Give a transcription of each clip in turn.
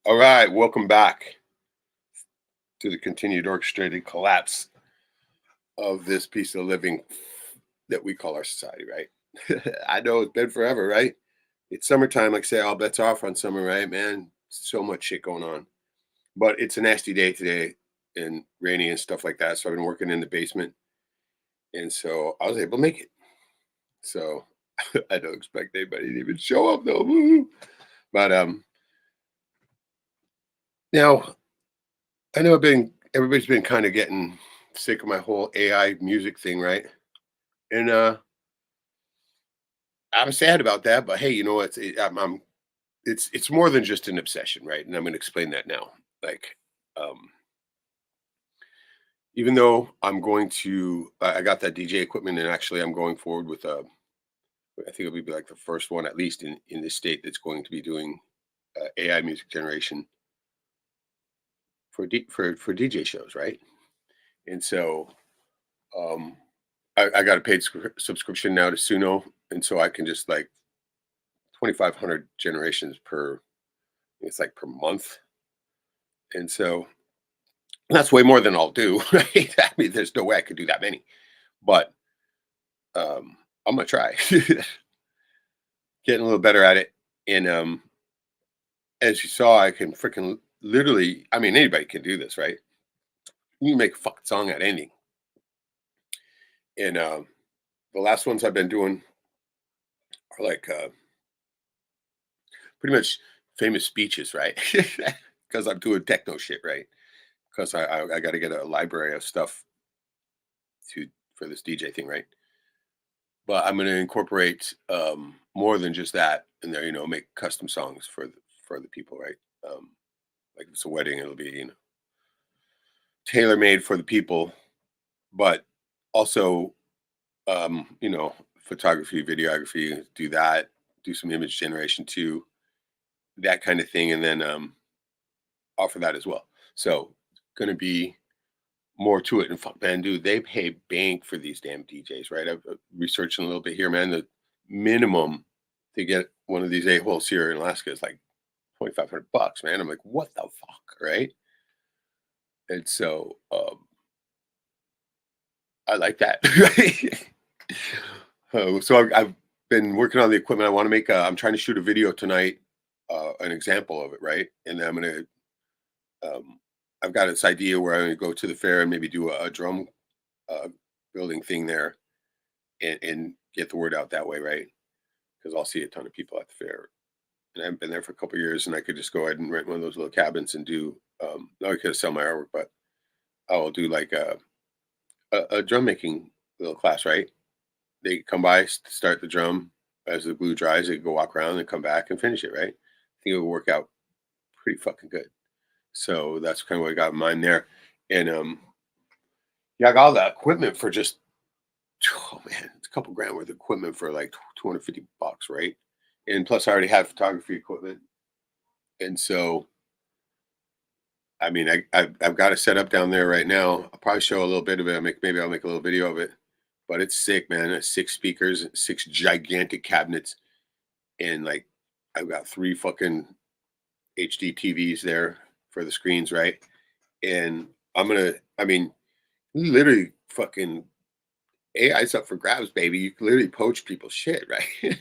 All right, welcome back to the continued orchestrated collapse of this piece of living that we call our society, right? I know it's been forever, right? It's summertime, like I say, all bets off on summer, right, man? So much shit going on. But it's a nasty day today and rainy and stuff like that. So I've been working in the basement. And so I was able to make it. So I don't expect anybody to even show up though. Woo. But now I know everybody's been kind of getting sick of my whole AI music thing, right? And I'm sad about that, but hey, you know what? It's more than just an obsession, right? And I'm going to explain that now. Like, um, even though I got that DJ equipment, and actually I'm going forward with I think it'll be like the first one, at least in this state, that's going to be doing AI music generation for DJ shows, right? And so um, I got a paid subscription now to Suno, and so I can just like 2,500 generations per. It's like per month, and so that's way more than I'll do, right? I mean, there's no way I could do that many, but I'm gonna try. Getting a little better at it, and as you saw, I can freaking literally. I mean, anybody can do this, right? You can make a fucking song out of anything, and the last ones I've been doing are like pretty much famous speeches, right? Because I'm doing techno shit, right? Because I got to get a library of stuff to for this DJ thing, right? But I'm going to incorporate more than just that in there. You know, make custom songs for the people, right? Um, like if it's a wedding, it'll be tailor made for the people, but also photography, videography, do that, do some image generation too, that kind of thing, and then offer that as well. So going to be more to it. And fuck, man, dude, they pay bank for these damn DJs, right? I've researching a little bit here, man. The minimum to get one of these a-holes here in Alaska is like $2,500, man. I'm like, what the fuck, right? And so I like that. Right? So I've been working on the equipment. I want to make. I'm trying to shoot a video tonight, an example of it, right? And then I'm gonna. I've got this idea where I'm gonna go to the fair and maybe do a drum uh, building thing there, and get the word out that way, right? Because I'll see a ton of people at the fair, and I haven't been there for a couple of years, and I could just go ahead and rent one of those little cabins and do. Not because sell my artwork, but I will do like a drum making little class, right? They come by, start the drum. As the glue dries, they go walk around and come back and finish it, right? I think it will work out pretty fucking good. So that's kind of what I got in mind there. And yeah, I got all that equipment for just oh man, it's a couple grand worth of equipment for like $250, right? And plus, I already have photography equipment, and so I mean, I've got it set up down there right now. I'll probably show a little bit of it. Maybe I'll make a little video of it, but it's sick, man. It's 6 speakers, 6 gigantic cabinets, and like I've got 3 fucking HD TVs there for the screens, right? And I mean, literally fucking AI's up for grabs, baby. You can literally poach people's shit, right?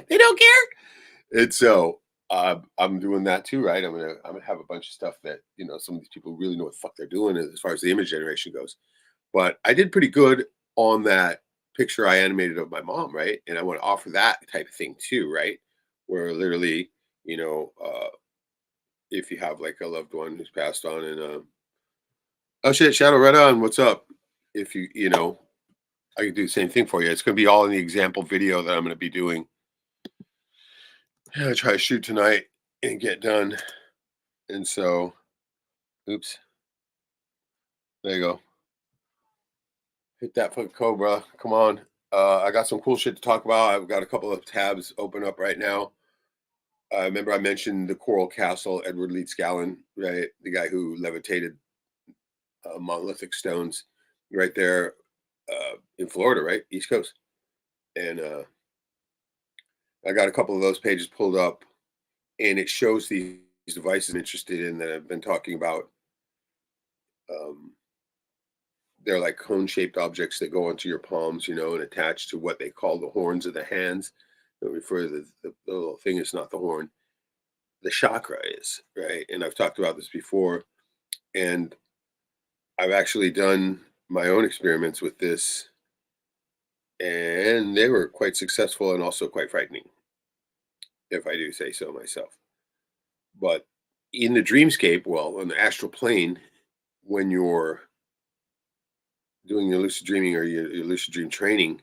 They don't care. And so I'm doing that too, right? I'm gonna have a bunch of stuff that some of these people really know what the fuck they're doing as far as the image generation goes. But I did pretty good on that picture I animated of my mom, right? And I want to offer that type of thing too, right? Where literally, you know, uh, if you have like a loved one who's passed on, and oh shit, Shadow, right on, what's up? If I can do the same thing for you. It's going to be all in the example video that I'm going to be doing. I try to shoot tonight and get done. And so, oops, there you go. Hit that fucking cobra. Come on. I got some cool shit to talk about. I've got a couple of tabs open up right now. Remember I mentioned the Coral Castle, Edward Leeds Scallon, right? The guy who levitated monolithic stones right there in Florida, right? East Coast. And I got a couple of those pages pulled up, and it shows these devices I'm interested in that I've been talking about. Um, they're like cone-shaped objects that go onto your palms, and attach to what they call the horns of the hands. They refer to the little thing is not the horn, the chakra is, right? And I've talked about this before, and I've actually done my own experiments with this, and they were quite successful and also quite frightening, if I do say so myself. But in the dreamscape, well, on the astral plane, when you're doing your lucid dreaming or your lucid dream training,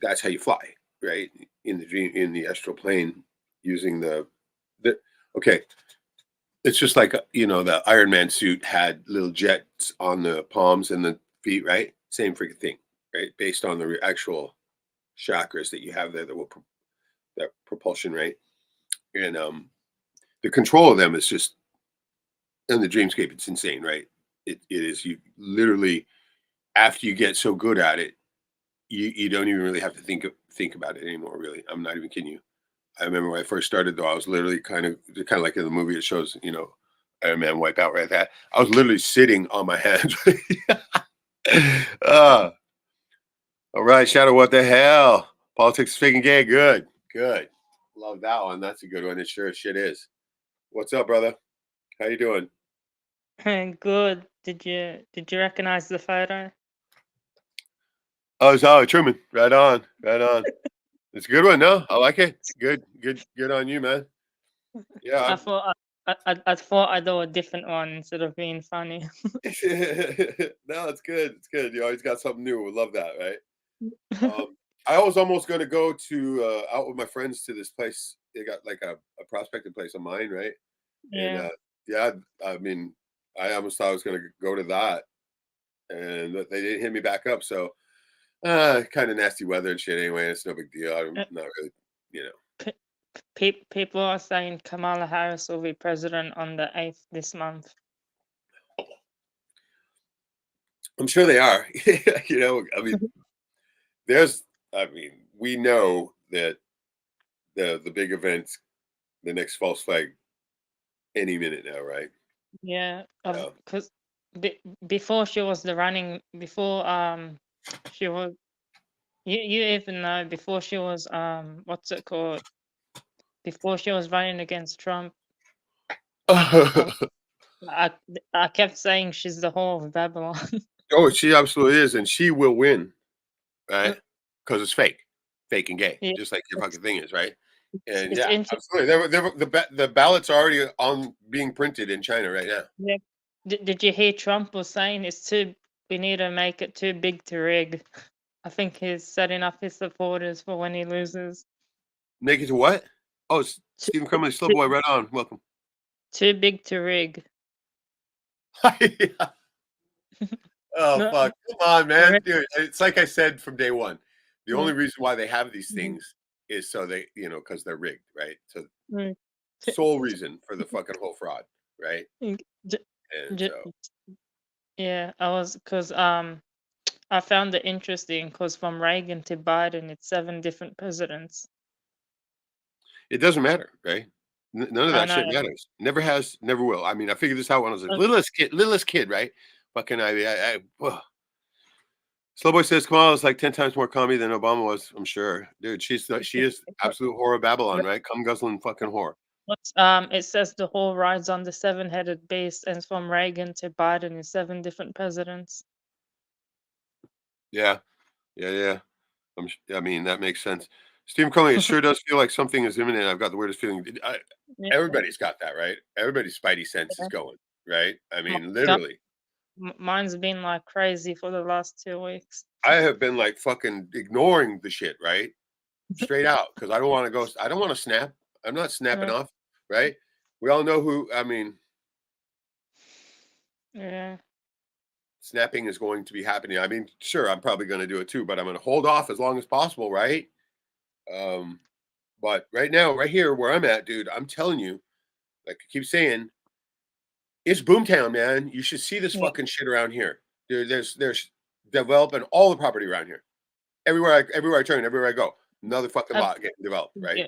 that's how you fly, right? In the dream, in the astral plane, using the okay. It's just like the Iron Man suit had little jets on the palms and the feet, right? Same freaking thing, right? Based on the actual chakras that you have there that will that propulsion, right? And the control of them is just in the dreamscape. It's insane, right? It is. You literally, after you get so good at it, you don't even really have to think about it anymore. Really, I'm not even kidding you. I remember when I first started, though, I was literally kind of like in the movie. It shows, Iron Man wipe out right there. I was literally sitting on my hands. uh, all right, Shadow. What the hell? Politics is freaking gay. Good, good. Love that one. That's a good one. It sure as shit is. What's up, brother? How you doing? Good. Did you recognize the photo? Oh, it's Howard Truman. Right on, right on. It's a good one. No, I like it. Good, good, good on you, man. Yeah, I thought I thought I'd do a different one instead of being funny. no, it's good. It's good. You always got something new. We love that, right? I was almost going to go to out with my friends to this place. They got like a prospecting place of mine, right? And Yeah. yeah, I mean, I almost thought I was going to go to that, and they didn't hit me back up. So, kind of nasty weather and shit. Anyway, it's no big deal. I'm Uh, not really, you know. People are saying Kamala Harris will be president on the 8th this month. I'm sure they are. I mean, there's. I mean, we know that the big events, the next false flag, any minute now, right? Yeah, Yeah. because before she was the running before she was you even know before she was what's it called, before she was running against Trump. I I, I kept saying she's the whore of Babylon. Oh, she absolutely is, and she will win, right? Because it's fake and gay, Yeah, just like your it's fucking thing is, right? And it's yeah, interesting. absolutely. The ballots are already on being printed in China right now. Yeah. Did you hear Trump was saying we need to make it too big to rig? I think he's setting up his supporters for when he loses. Make it to what? Oh, it's Too, Stephen Crumley, slow too, boy, right on. Welcome. too big to rig. Yeah. Oh No, fuck! Come on, man, rig. dude. It's like I said from day one. The Mm, only reason why they have these mm, things is so they, because they're rigged, right? So mm. T- sole reason for the fucking whole fraud, right? mm, j- And j- so yeah, I was because I found it interesting because from Reagan to Biden, it's 7 different presidents. it doesn't matter, right? None of I that know. shit matters. Never has, never will. I mean, I figured this out when I was a uh, littlest kid, right? Fucking, ugh. Slowboy says Kamala is like 10 times more commie than Obama was. I'm sure, dude. She is absolute whore of Babylon, right? Come guzzling fucking whore. It says the whole rides on the seven-headed beast, and from Reagan to Biden is 7 different presidents. Yeah, yeah, yeah. I mean, that makes sense. Stephen Crowley, it sure does feel like something is imminent. I've got the weirdest feeling. Yeah, Everybody's got that, right? Everybody's spidey sense is yeah. going, right? I M- mean, go- literally. Mine's been like crazy for the last 2 weeks. I have been like fucking ignoring the shit, right? Straight out, because I don't want to go. I don't want to snap. I'm not snapping Uh, off, right? We all know who. I mean, yeah, snapping is going to be happening. I mean, sure, I'm probably going to do it too, but I'm going to hold off as long as possible, right? Um, but right now, right here where I'm at, dude, I'm telling you, like I keep saying, it's boomtown, man. You should see this yeah, fucking shit around here, dude. There's developing all the property around here. Everywhere I turn, everywhere I go, another fucking I, lot getting developed, right? yeah.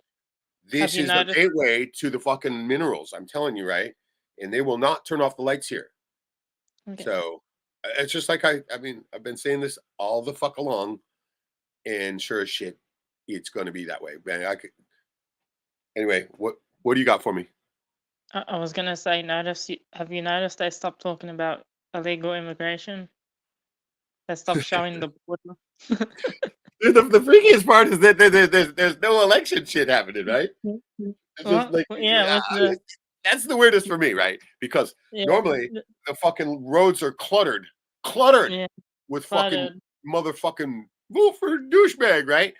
Have This you is the noticed? gateway to the fucking minerals. I'm telling you, right? And they will not turn off the lights here. Okay. So it's just like I mean, I've been saying this all the fuck along, and sure as shit, it's going to be that way. Man, anyway. What do you got for me? I was gonna say, have you noticed they stopped talking about illegal immigration? They stopped showing the border. The freakiest part is that there's no election shit happening, right? It's just What? like Yeah, what's the that's the weirdest for me, right? Because yeah normally the- the fucking roads are cluttered yeah with fucking flooded. motherfucking Wolfer douchebag, right?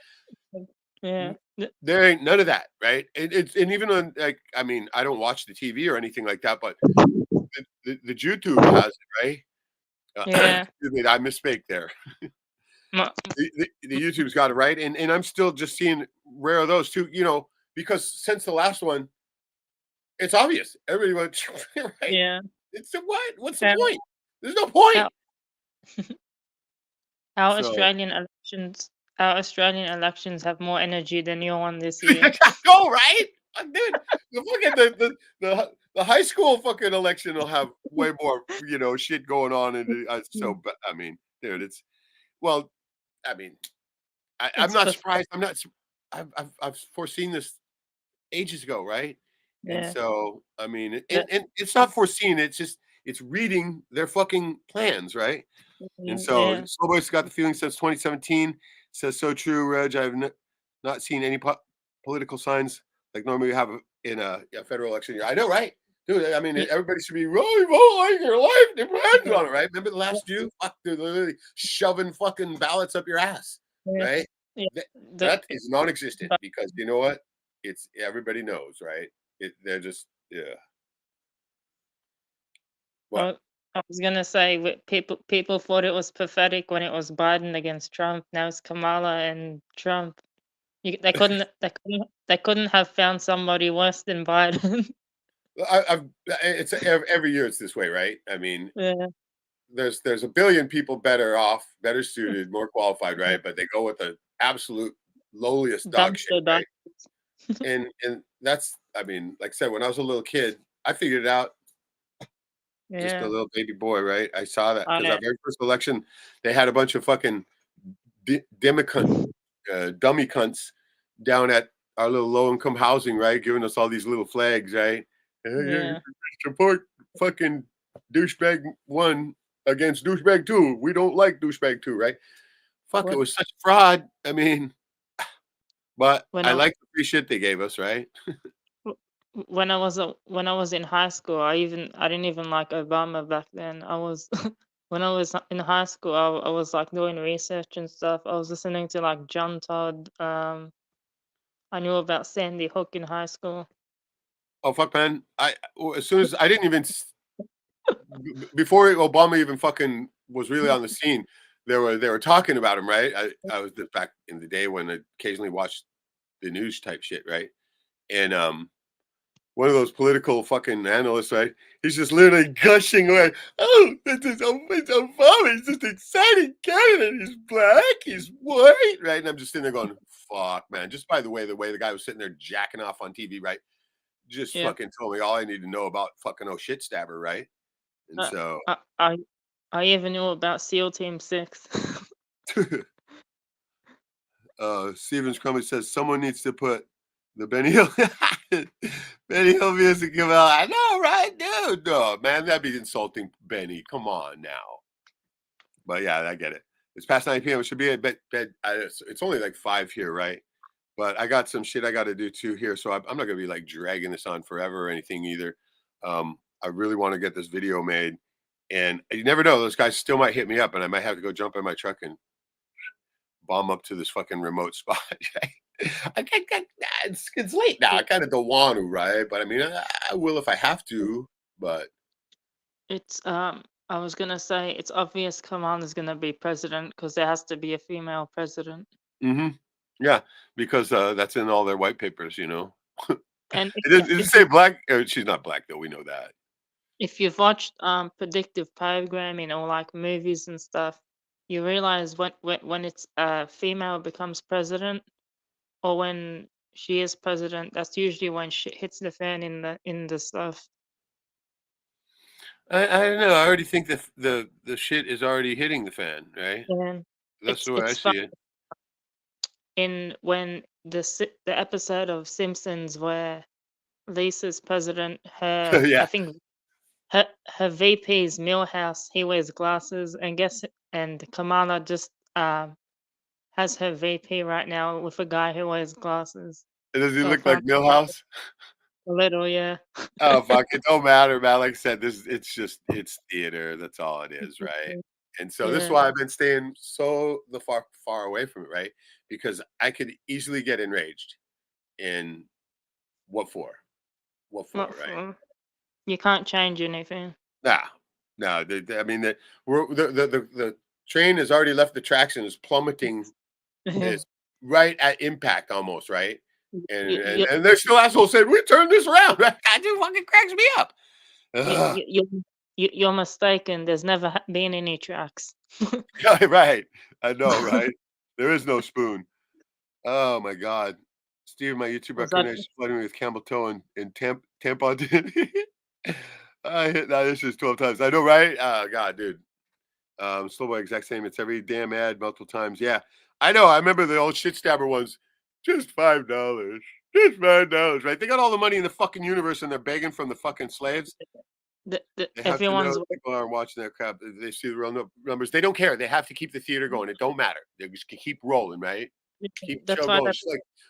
Yeah. There ain't none of that, right? It's and even on like I mean, I don't watch the TV or anything like that, but the YouTube has it, right? Yeah. Excuse me, I misspoke there. My, The YouTube's got it right, and I'm still just seeing rare of those too, because since the last one, it's obvious. Everybody went right. yeah. It's a what? What's the Our, point? There's no point. our, our So Australian elections our Australian elections have more energy than your one this year. go right, dude. Look at the high school fucking election will have way more shit going on, and Mm. I mean, dude, it's well, I mean, I'm It's not path- surprised. I'm not. I've foreseen this ages ago, right? And yeah. so, I mean, The, and it's not foreseen. It's just it's reading their fucking plans, right? And so, yeah. Slowboy's got the feeling since 2017. Says so true, Reg. I've not seen any political signs like normally we have in a federal election year. I know, right? Dude, I mean, Yeah. everybody should be really vote like your life depends on it, right? Remember the last few? Fuck, dude, literally shoving fucking ballots up your ass, Yeah. right? Yeah. That, The, that is non-existent but because you know what? It's everybody knows, right? They're just yeah. What? I was gonna say people thought it was pathetic when it was Biden against Trump. Now it's Kamala and Trump. They couldn't have found somebody worse than Biden. It's every year it's this way, right? I mean, Yeah. there's a billion people better off, better suited, more qualified, right? But they go with the absolute lowliest dog shit, Dumpster right? dive. And that's I mean, like I said, when I was a little kid, I figured it out. Just a Yeah. little baby boy, right? I saw that I because know. our very first election, they had a bunch of fucking dummy cunts down at our little low income housing, right? Giving us all these little flags, right? You Yeah. support fucking douchebag one against douchebag two. We don't like douchebag two, right? Fuck, it When was such fraud. I mean, but when I I like the free shit they gave us, right? when I was in high school, I didn't even like Obama back then. I was when I was in high school, I was like doing research and stuff. I was listening to like John Todd. I knew about Sandy Hook in high school. Oh fuck, man! As soon as I didn't even before Obama even fucking was really on the scene, they were talking about him, right? I was just back in the day when I occasionally watched the news type shit, right? And one of those political fucking analysts, right? He's just literally gushing away. Oh, it's Obama. He's just exciting candidate. He's black. He's white, right? And I'm just sitting there going, "Fuck, man!" Just by the way the guy was sitting there jacking off on TV, right? Just Yeah. fucking told me all I need to know about fucking oh shit stabber, right? And Uh, so, I I I even knew about SEAL Team 6. Stevens Crummy says someone needs to put the Benny Hill Benny Hill music come out. I know, right, dude? No, man, that'd be insulting, Benny. Come on now. But yeah, I get it. It's past 9 p.m. It should be a bed. It's only like 5 here, right? But I got some shit I got to do too here, so I'm not gonna be like dragging this on forever or anything either. I really want to get this video made, and you never know; those guys still might hit me up, and I might have to go jump in my truck and bomb up to this fucking remote spot. It's late now. I It, kind of don't want to, right? But I mean, I will if I have to. But it's I was gonna say it's obvious Kamala's gonna be president because there has to be a female president. hmm yeah, because that's in all their white papers, you know. And It didn't say black. She's not black though. We know that. if you've watched predictive programming or like movies and stuff, you realize when it's a female becomes president or when she is president, that's usually when shit hits the fan in the stuff. I don't know. I already think the shit is already hitting the fan, right? And That's the way I it's see fun it. in when the episode of Simpsons where Lisa's president, I Yeah. think her VP's Millhouse, he wears glasses, and Kamala just has her VP right now with a guy who wears glasses. Does he So I look like found Millhouse? a little, yeah. Oh fuck, it don't matter, man. Like I said, it's theater. That's all it is, right? And so this is Yeah. why I've been staying so the far away from it, right? Because I could easily get enraged. And what for? What for, Not right? for You can't change anything. Nah, no. I mean, the train has already left the tracks and is plummeting. Is right at impact almost, right? And you, and you, and there's still assholes said we turned this around. Right? That just fucking cracks me up. you, Ugh. you, you, you're mistaken. There's never been any tracks. Yeah, right. I know, right? There is no spoon. Oh my god. Steve, my YouTube Was that recommendation flooding me with Campbell toe and tampon. I hit that issue 12 times. I know, right? Oh god, dude. Slow boy, exact same. It's every damn ad multiple times. Yeah, I know. I remember the old shit stabber ones. Just $5. Just $5, right? They got all the money in the fucking universe and they're begging from the fucking slaves. They have to know everyone's people aren't watching that crap. They see the real numbers. They don't care. They have to keep the theater going. It don't matter. They just keep rolling, right? Keep the that's show why going. that It's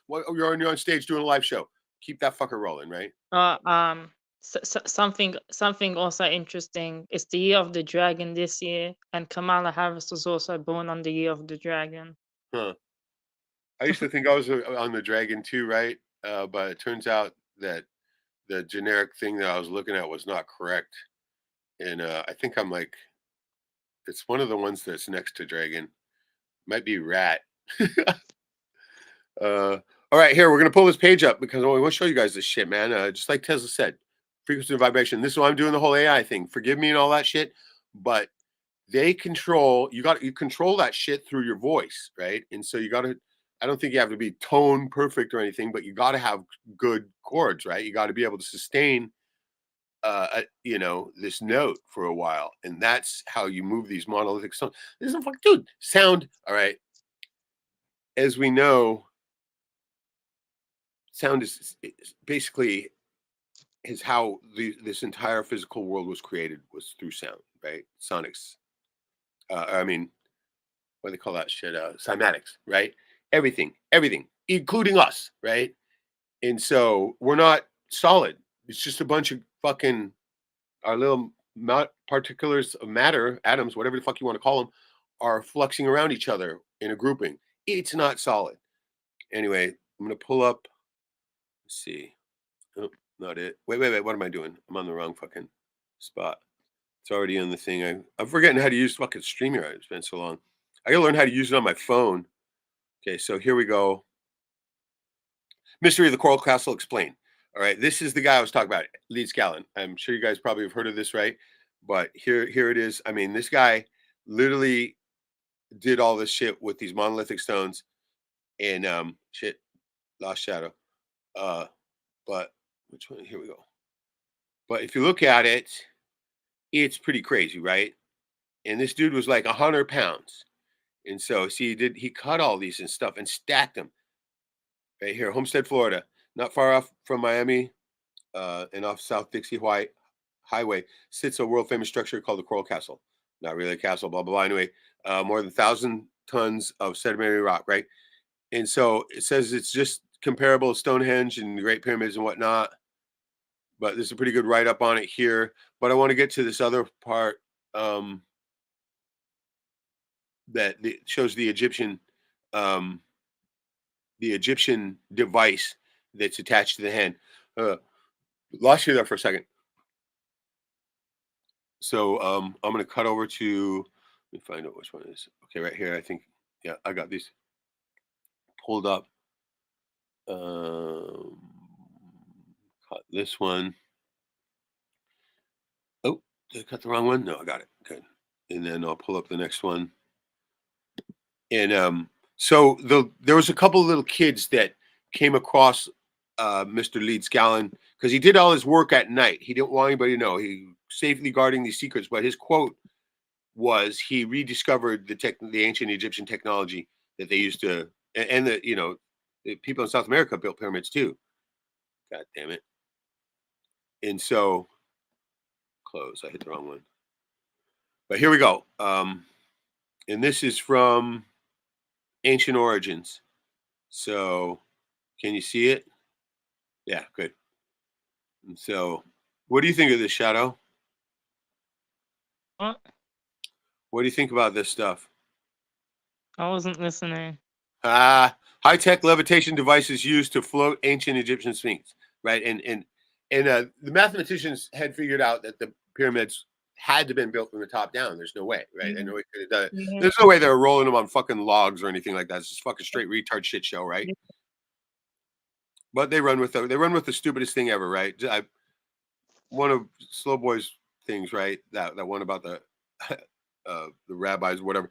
like you're on stage doing a live show. Keep that fucker rolling, right? something also interesting. It's the year of the dragon this year, and Kamala Harris was also born on the year of the dragon. Huh. I used to think I was on the dragon too, right? But it turns out that the generic thing that I was looking at was not correct. And I think I'm like, it's one of the ones that's next to dragon. Might be rat. All right, here we're gonna pull this page up because I want to show you guys this shit, man. Just like Tesla said, frequency and vibration. This is why I'm doing the whole AI thing. Forgive me and all that shit, but they control. You control that shit through your voice, right? And so you got to. I don't think you have to be tone perfect or anything, but you got to have good chords, right? You got to be able to sustain this note for a while, and that's how you move these monolithic songs. This is fuck, dude. Sound, all right. As we know, sound is basically is how this entire physical world was created, was through sound, right? Sonics. I mean, what do they call that shit? Cymatics, right? Everything, including us, right? And so we're not solid. It's just a bunch of fucking our little particulars of matter, atoms, whatever the fuck you want to call them, are fluxing around each other in a grouping. It's not solid. Anyway, I'm gonna pull up. Let's see. Oh, not it. Wait. What am I doing? I'm on the wrong fucking spot. It's already in the thing. I'm forgetting how to use fucking StreamYard. It's been so long. I gotta learn how to use it on my phone. Okay, so here we go. Mystery of the Coral Castle explained. All right, this is the guy I was talking about, Lead Scallon. I'm sure you guys probably have heard of this, right? But here it is. I mean, this guy literally did all this shit with these monolithic stones and shit, Lost Shadow. But which one? Here we go. But if you look at it, it's pretty crazy, right? And this dude was like 100 pounds. And so, see, he cut all these and stuff and stacked them right here, Homestead, Florida, not far off from Miami, and off South Dixie White Highway, sits a world famous structure called the Coral Castle. Not really a castle, blah, blah, blah. Anyway, more than 1,000 tons of sedimentary rock, right? And so it says it's just comparable to Stonehenge and the Great Pyramids and whatnot. But there's a pretty good write up on it here. But I want to get to this other part that shows the Egyptian device that's attached to the hand. Lost you there for a second. So I'm going to cut over to, let me find out which one it is. Okay, right here, I think. Yeah, I got these pulled up. Cut this one. Oh, did I cut the wrong one? No, I got it. Good. And then I'll pull up the next one. And so there was a couple of little kids that came across Mr. Leeds Gallon because he did all his work at night. He didn't want anybody to know. He safely guarding these secrets. But his quote was he rediscovered the ancient Egyptian technology that they used to, and the the people in South America built pyramids too. God damn it! And so close. I hit the wrong one. But here we go. And this is from Ancient Origins. So can you see it? Yeah, good. And so what do you think of this, Shadow? What? What do you think about this stuff? I wasn't listening. High-tech levitation devices used to float ancient Egyptian sphinx, right? And the mathematicians had figured out that the pyramids had to been built from the top down. There's no way, right? I know it could have done it. Yeah. There's no way they were rolling them on fucking logs or anything like that. It's just fucking straight retard shit show, right? Yeah. But they run with the stupidest thing ever, right? One of Slowboy's things, right? That one about the rabbis, or whatever.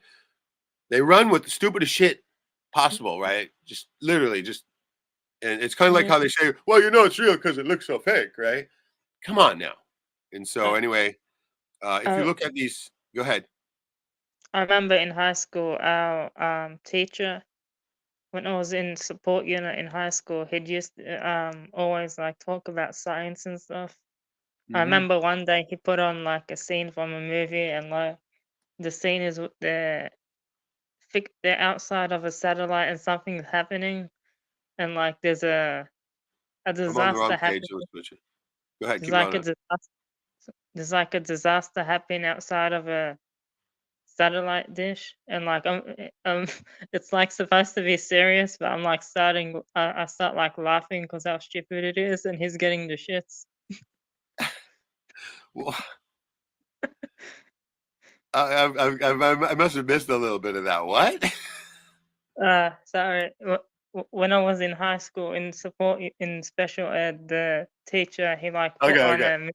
They run with the stupidest shit possible, right? Just literally, and it's kind of like how they say, "Well, it's real because it looks so fake," right? Come on now. And so, anyway, if you look at these, go ahead. I remember in high school, our teacher, when I was in support unit in high school, he'd used to, always like talk about science and stuff. I remember one day he put on like a scene from a movie, and like the scene is they're outside of a satellite and something's happening, and like there's a I'm on the disaster wrong page. happening. So switch it. Go ahead. There's Keep like going. a disaster. There's like a disaster happening outside of a satellite dish, and like it's like supposed to be serious, but I'm like I start like laughing because how stupid it is, and he's getting the shits. Well, I must have missed a little bit of that. What? Sorry. When I was in high school in support in special ed, the teacher he like put on Okay.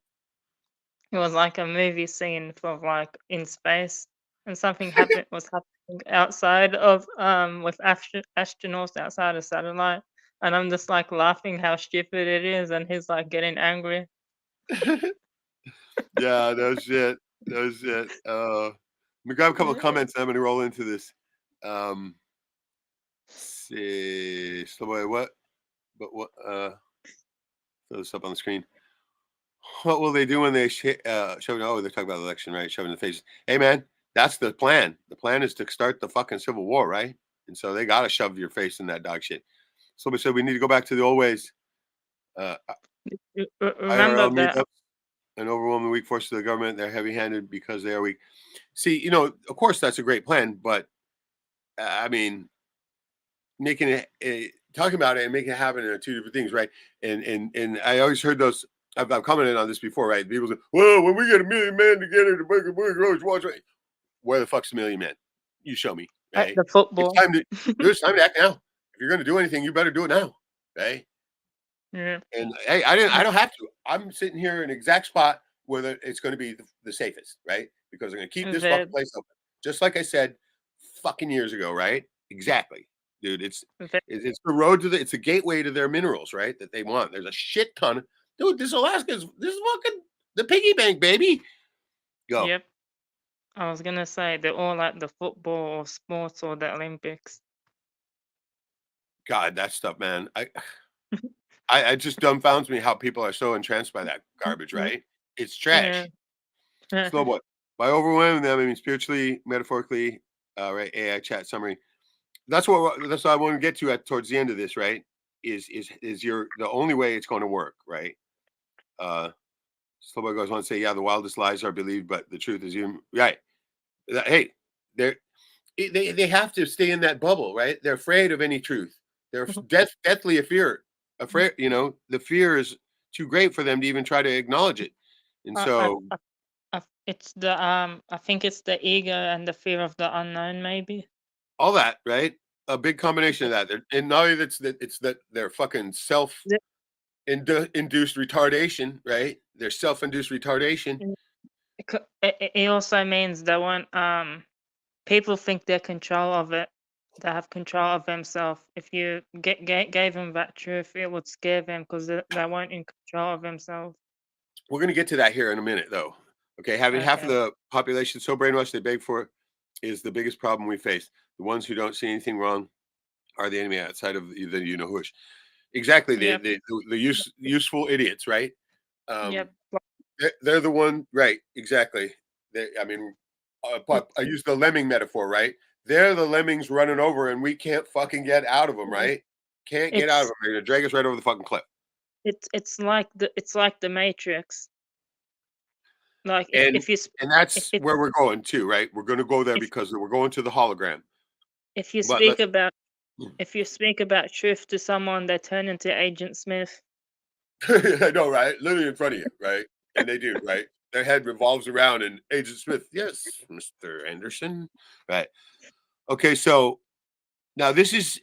it was like a movie scene for like in space, and something was happening outside of with astronauts outside a satellite, and I'm just like laughing how stupid it is, and he's like getting angry. Yeah, no shit. No shit. Let me grab a couple of comments. I'm going to roll into this. See. So what? But what? Throw this up on the screen. What will they do when they shove? Oh, they're talking about the election, right? Shoving in the faces. Hey, man, that's the plan. The plan is to start the fucking civil war, right? And so they got to shove your face in that dog shit. Somebody said we need to go back to the old ways. Remember IRL that? meetups and overwhelming weak forces of the government. They're heavy-handed because they are weak. See, of course that's a great plan, but I mean, making it, talking about it and making it happen are two different things, right? And I always heard those. I've commented on this before, right? People say, "Well, when we get 1,000,000 men together to make a big road, watch." Right? Where the fuck's 1,000,000 men? You show me, At right? the It's football. time to. There's time to act now. If you're going to do anything, you better do it now, right? Yeah. And hey, I don't have to. I'm sitting here in an exact spot where it's going to be the safest, right? Because I'm going to keep this fucking place open, just like I said, fucking years ago, right? Exactly, dude. It's the road to it's the gateway to their minerals, right? That they want. There's a shit ton of dude. This is fucking the piggy bank, baby. Go. Yep. I was gonna say they're all at the football or sports or the Olympics. God, that stuff, man. I just dumbfounds me how people are so entranced by that garbage, right? It's Yeah. trash. Slow boy. By overwhelming them, I mean spiritually, metaphorically, right? AI chat summary. That's what I want to get to at towards the end of this, right? Is the only way it's going to work, right? Slow boy goes on to say, yeah, the wildest lies are believed, but the truth is you right. Hey, they have to stay in that bubble, right? They're afraid of any truth. They're deathly afraid. The fear is too great for them to even try to acknowledge it. And so It's I think it's the ego and the fear of the unknown, maybe. all that, right? A big combination of that. And not only it's that they're fucking induced retardation, right? They're self-induced retardation. It also means they want people think they're control of it. They have control of themselves. If you gave them that truth, it would scare them because they weren't in control of themselves. We're gonna get to that here in a minute, though. Okay, having half of Okay. the population so brainwashed they beg for it is the biggest problem we face. The ones who don't see anything wrong are the enemy outside of the you know whoish. Exactly, Yep. useful idiots, right? Um, Yep. they're the one, right? Exactly. I mean, I It's use the lemming metaphor, right? They're the lemmings running over, and we can't fucking get out of them, right? Can't get out of it's them. They're gonna drag us right over the fucking cliff. it's like the Matrix. Like And and that's if where we're going to, right? We're gonna go there if because we're going to the hologram. if you But speak let's about if you speak about truth to someone, they turn into Agent Smith. I know, right? Literally in front of you, right? And they do, right? Their head revolves around and Agent Smith, yes, Mr. Anderson. Right. Okay, so now this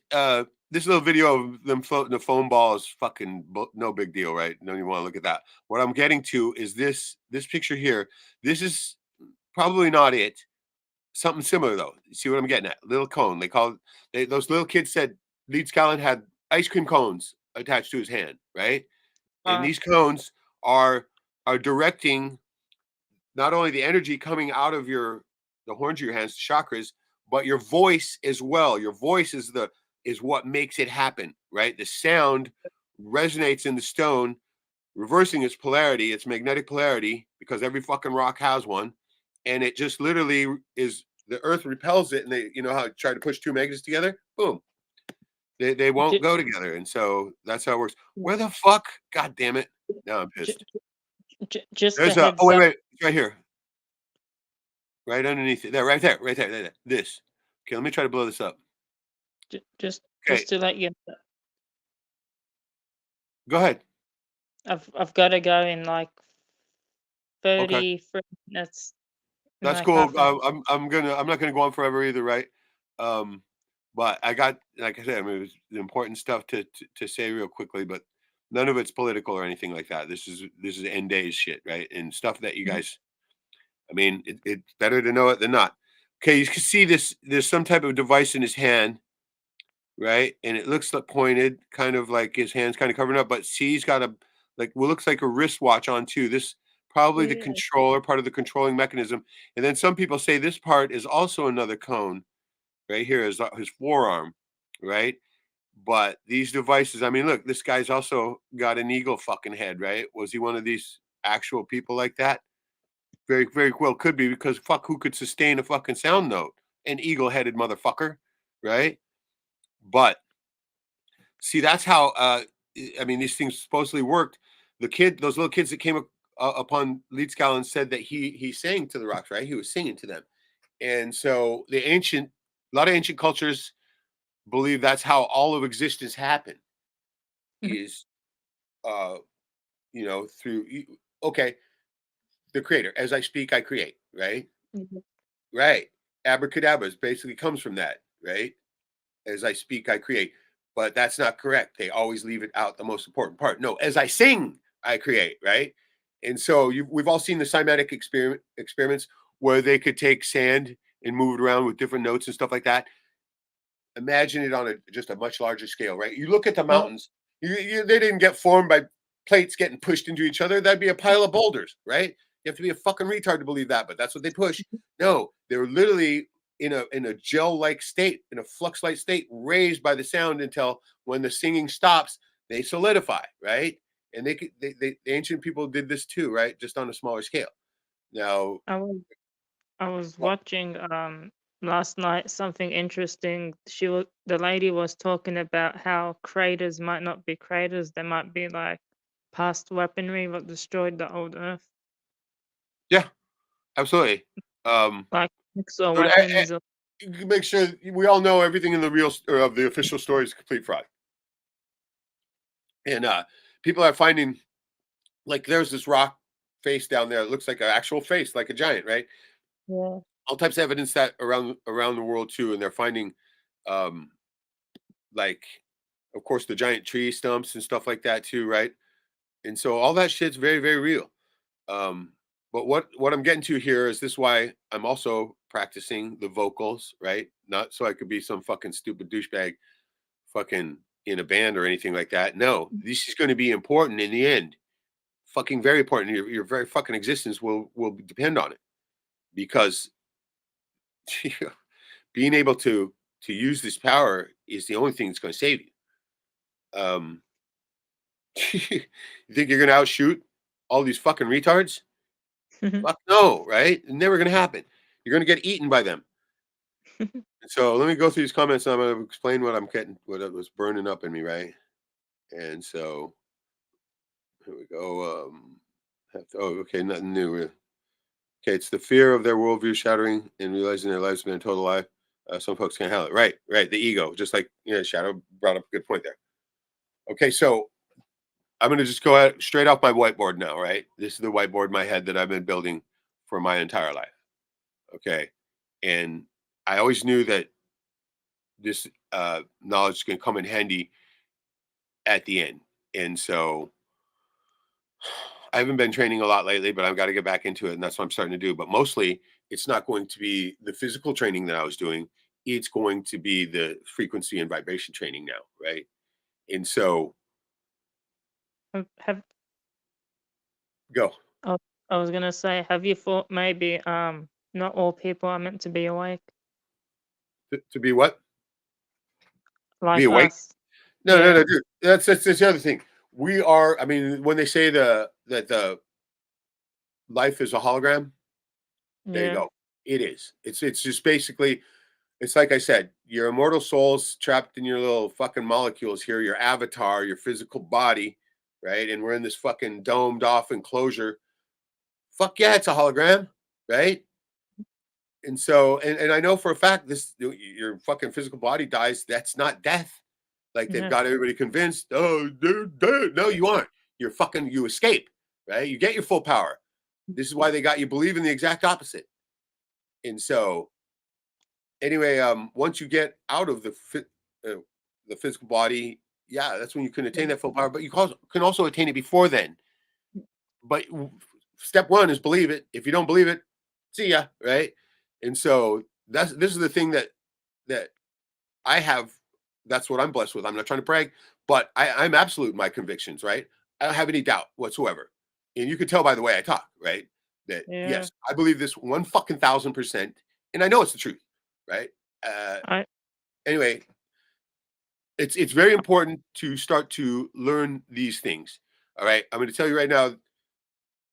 little video of them floating a foam ball is fucking no big deal, right? No, you want to look at that. What I'm getting to is this picture here. This is probably not it. Something similar though. You see what I'm getting at? Little cone. They call those little kids said Leeds Scallon had ice cream cones attached to his hand, right? And Uh, these cones are are directing not only the energy coming out of the horns of your hands, the chakras, but your voice as well. Your voice is what makes it happen, right? The sound resonates in the stone, reversing its polarity, its magnetic polarity, because every fucking rock has one, and it just literally is the earth repels it, and they, you know how I try to push two magnets together, boom, they won't ju- go together, and so that's how it works. Where the fuck? God damn it! Now I'm ju- pissed. just a There's a heads up. wait, it's right here, right underneath it. There, right there, right there, there. This. Okay, let me try to blow this up. Just Okay, to let you know, go ahead. I've got to go in like Okay, 33 minutes, in that's like cool. half an I'm not gonna go on forever either, right? Um, but I got, like I said, I mean, it was the important stuff to say real quickly, but none of it's political or anything like that. This is end days shit, right? And stuff that you hour. guys, I mean, it's better to know it than not. Okay, you can see this. There's some type of device in his hand, right? And it looks like pointed, kind of like his hands kind of covering up, but see, he's got a like what looks like a wristwatch on too. This probably the Yeah. controller, part of the controlling mechanism. And then some people say this part is also another cone right here, is his forearm, right? But these devices, I mean, look, this guy's also got an eagle fucking head, right? Was he one of these actual people like that? Very, very well could be, because fuck, who could sustain a fucking sound note? An eagle-headed motherfucker, right? But see, that's how I mean, these things supposedly worked. Those little kids that came upon Leedskallen said that he sang to the rocks, right? He was singing to them. And so a lot of ancient cultures believe that's how all of existence happened, Mhm. is uh through okay, the creator. As I speak, I create, right? Mhm. Right. Abracadabra basically comes from that, right? As I speak, I create. But that's not correct. They always leave it out, the most important part. No, as I sing, I create, right? And so we've all seen the cymatic experiments where they could take sand and move it around with different notes and stuff like that. Imagine it on just a much larger scale, right? You look at the Well, mountains. They didn't get formed by plates getting pushed into each other. That'd be a pile of boulders, right? You have to be a fucking retard to believe that, but that's what they push. No, they're literally in a gel-like state, in a flux-like state, raised by the sound until when the singing stops, they solidify, right? And the ancient people did this too, right? Just on a smaller scale. Now, I was I was well, watching last night something interesting. The lady was talking about how craters might not be craters, they might be like past weaponry that destroyed the old Earth, yeah, absolutely. Um, like or so weapons. Or you make sure we all know everything in the real or of the official story is complete fraud. And people are finding, like, there's this rock face down there. It looks like an actual face, like a giant, right? yeah, All types of evidence that around the world too, and they're finding, um, like, of course, the giant tree stumps and stuff like that too, right? And so all that shit's very, very real. But what I'm getting to here is this: why I'm also practicing the vocals, right? not so I could be some fucking stupid douchebag fucking in a band or anything like that. No, this is going to be important in the end. Fucking very important. Your very fucking existence will depend on it, because being able to use this power is the only thing that's going to save you. You think you're going to outshoot all these fucking retards? Fuck no, right? It's never going to happen. You're going to get eaten by them. So let me go through these comments. And I'm going to explain what I'm getting, what was burning up in me, right? And so here we go. Okay, nothing new. Okay, it's the fear of their worldview shattering and realizing their lives have been a total lie. Some folks can't handle it. Right, right. The ego, just like Shadow brought up a good point there. Okay, so I'm going to just go out straight off my whiteboard now. Right, this is the whiteboard in my head that I've been building for my entire life. Okay, and I always knew that this knowledge can come in handy at the end, and so I haven't been training a lot lately, but I've got to get back into it, and that's what I'm starting to do. But mostly, it's not going to be the physical training that I was doing. It's going to be the frequency and vibration training now, right? And so, Have go oh, I was gonna say, have you thought maybe not all people are meant to be awake to be what? Be like awake? us? No, no, Yeah, no, dude. That's the other thing. We are. I mean, when they say that the life is a hologram, there you yeah, go. It is. It's just basically. It's like I said, your immortal soul's trapped in your little fucking molecules here, your avatar, your physical body, right? And we're in this fucking domed off enclosure. Fuck yeah, it's a hologram, right? And so, and I know for a fact this your fucking physical body dies. That's not death. Like they've yeah. got everybody convinced. Oh, they're dead. No, you aren't. You escape, right? You get your full power. This is why they got you believing the exact opposite. And so anyway, once you get out of the physical body, yeah, that's when you can attain that full power. But you can also attain it before then. But step one is believe it. If you don't believe it, see ya, right? And so this is the thing that I have. That's what I'm blessed with. I'm not trying to brag, but I'm absolute in my convictions, right? I don't have any doubt whatsoever. And you can tell by the way I talk, right? That Yeah. yes, I believe this 1,000%, and I know it's the truth, right? Uh, I anyway, it's very important to start to learn these things. All right, I'm going to tell you right now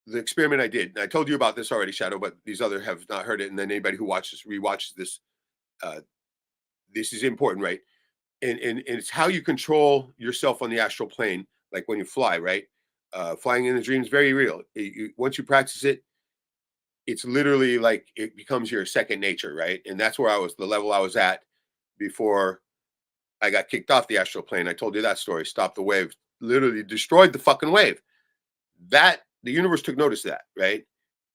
the experiment I did. And I told you about this already, Shadow, but these other have not heard it. And then anybody who rewatches this, uh, this is important, right? And it's how you control yourself on the astral plane, like when you fly, right? Flying in the dream is very real. Once you practice it, it's literally like it becomes your second nature, right? And that's where the level I was at before I got kicked off the astral plane. I told you that story. Stopped the wave, literally destroyed the fucking wave. That the universe took notice of that, right?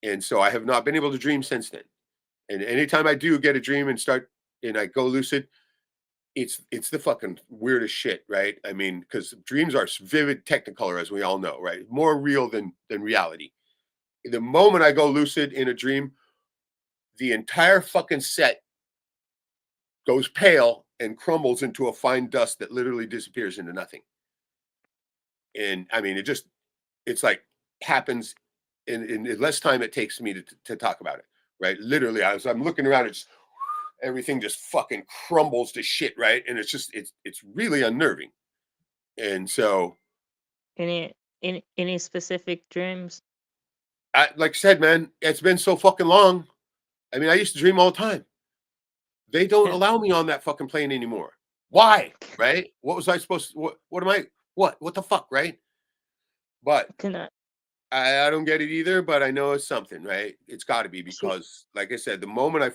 And so I have not been able to dream since then. And anytime I do get a dream and I go lucid, it's the fucking weirdest shit, right? I mean, because dreams are vivid technicolor, as we all know, right? More real than reality. The moment I go lucid in a dream, the entire fucking set goes pale and crumbles into a fine dust that literally disappears into nothing. And I mean, it's like happens in less time it takes me to talk about it, right? Literally, as I'm looking around, it's everything just fucking crumbles to shit, right? And it's really unnerving. And so, any specific dreams? like I said, man, it's been so fucking long. I mean, I used to dream all the time. They don't Yeah. allow me on that fucking plane anymore. Why? Right? What was I supposed to? What am I? What the fuck? Right? But Can I I don't get it either, but I know it's something, right? It's got to be see? because, like I said, the moment I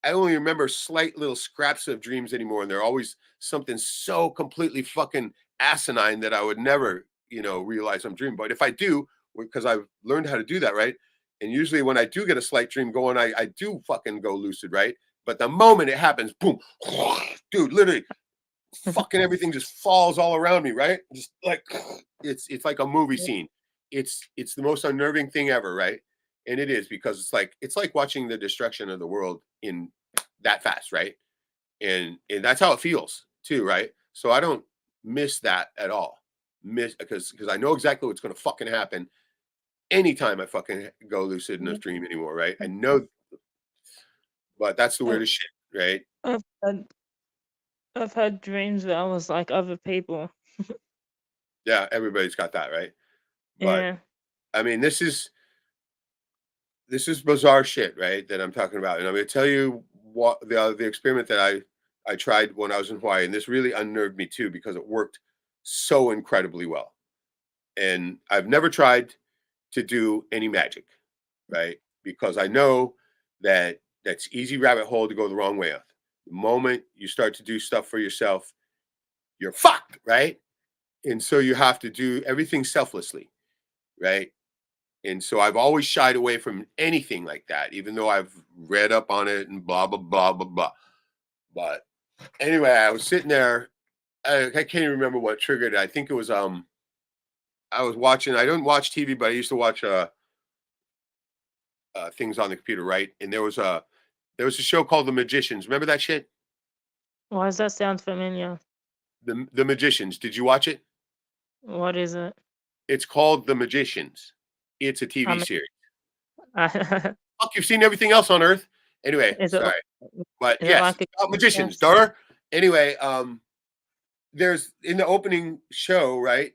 only remember slight little scraps of dreams anymore, and they're always something so completely fucking asinine that I would never, realize I'm dreaming. But if I do, because I've learned how to do that, right? And usually when I do get a slight dream going, I do fucking go lucid, right? But the moment it happens, boom, dude, literally fucking everything just falls all around me, right? Just like it's like a movie Yeah. scene. It's the most unnerving thing ever, right? And it is because it's like watching the destruction of the world in that fast, right? And that's how it feels too, right? So I don't miss that at all. Because I know exactly what's gonna fucking happen anytime I fucking go lucid in a Yeah. dream anymore, right? I know, but that's the I've, weirdest shit, right? I've had I've had dreams where I was like other people. Yeah, everybody's got that, right? But Yeah. I mean, this is bizarre shit, right? That I'm talking about, and I'm going to tell you what the experiment that I tried when I was in Hawaii, and this really unnerved me too because it worked so incredibly well. And I've never tried to do any magic, right? Because I know that that's easy rabbit hole to go the wrong way of. The moment you start to do stuff for yourself, you're fucked, right? And so you have to do everything selflessly, right? And so I've always shied away from anything like that, even though I've read up on it and blah blah blah blah blah. But anyway, I was sitting there. I can't even remember what triggered it. I think it was I was watching. I don't watch TV, but I used to watch things on the computer, right? And there was a show called The Magicians. Remember that shit? Why does that sound familiar? The Magicians. Did you watch it? What is it? It's called The Magicians. It's a I TV mean, series. I, Fuck, you've seen everything else on Earth. Anyway, is it sorry. But is it yes, like it's a about magicians, yes? daughter. Anyway, there's in the opening show, right?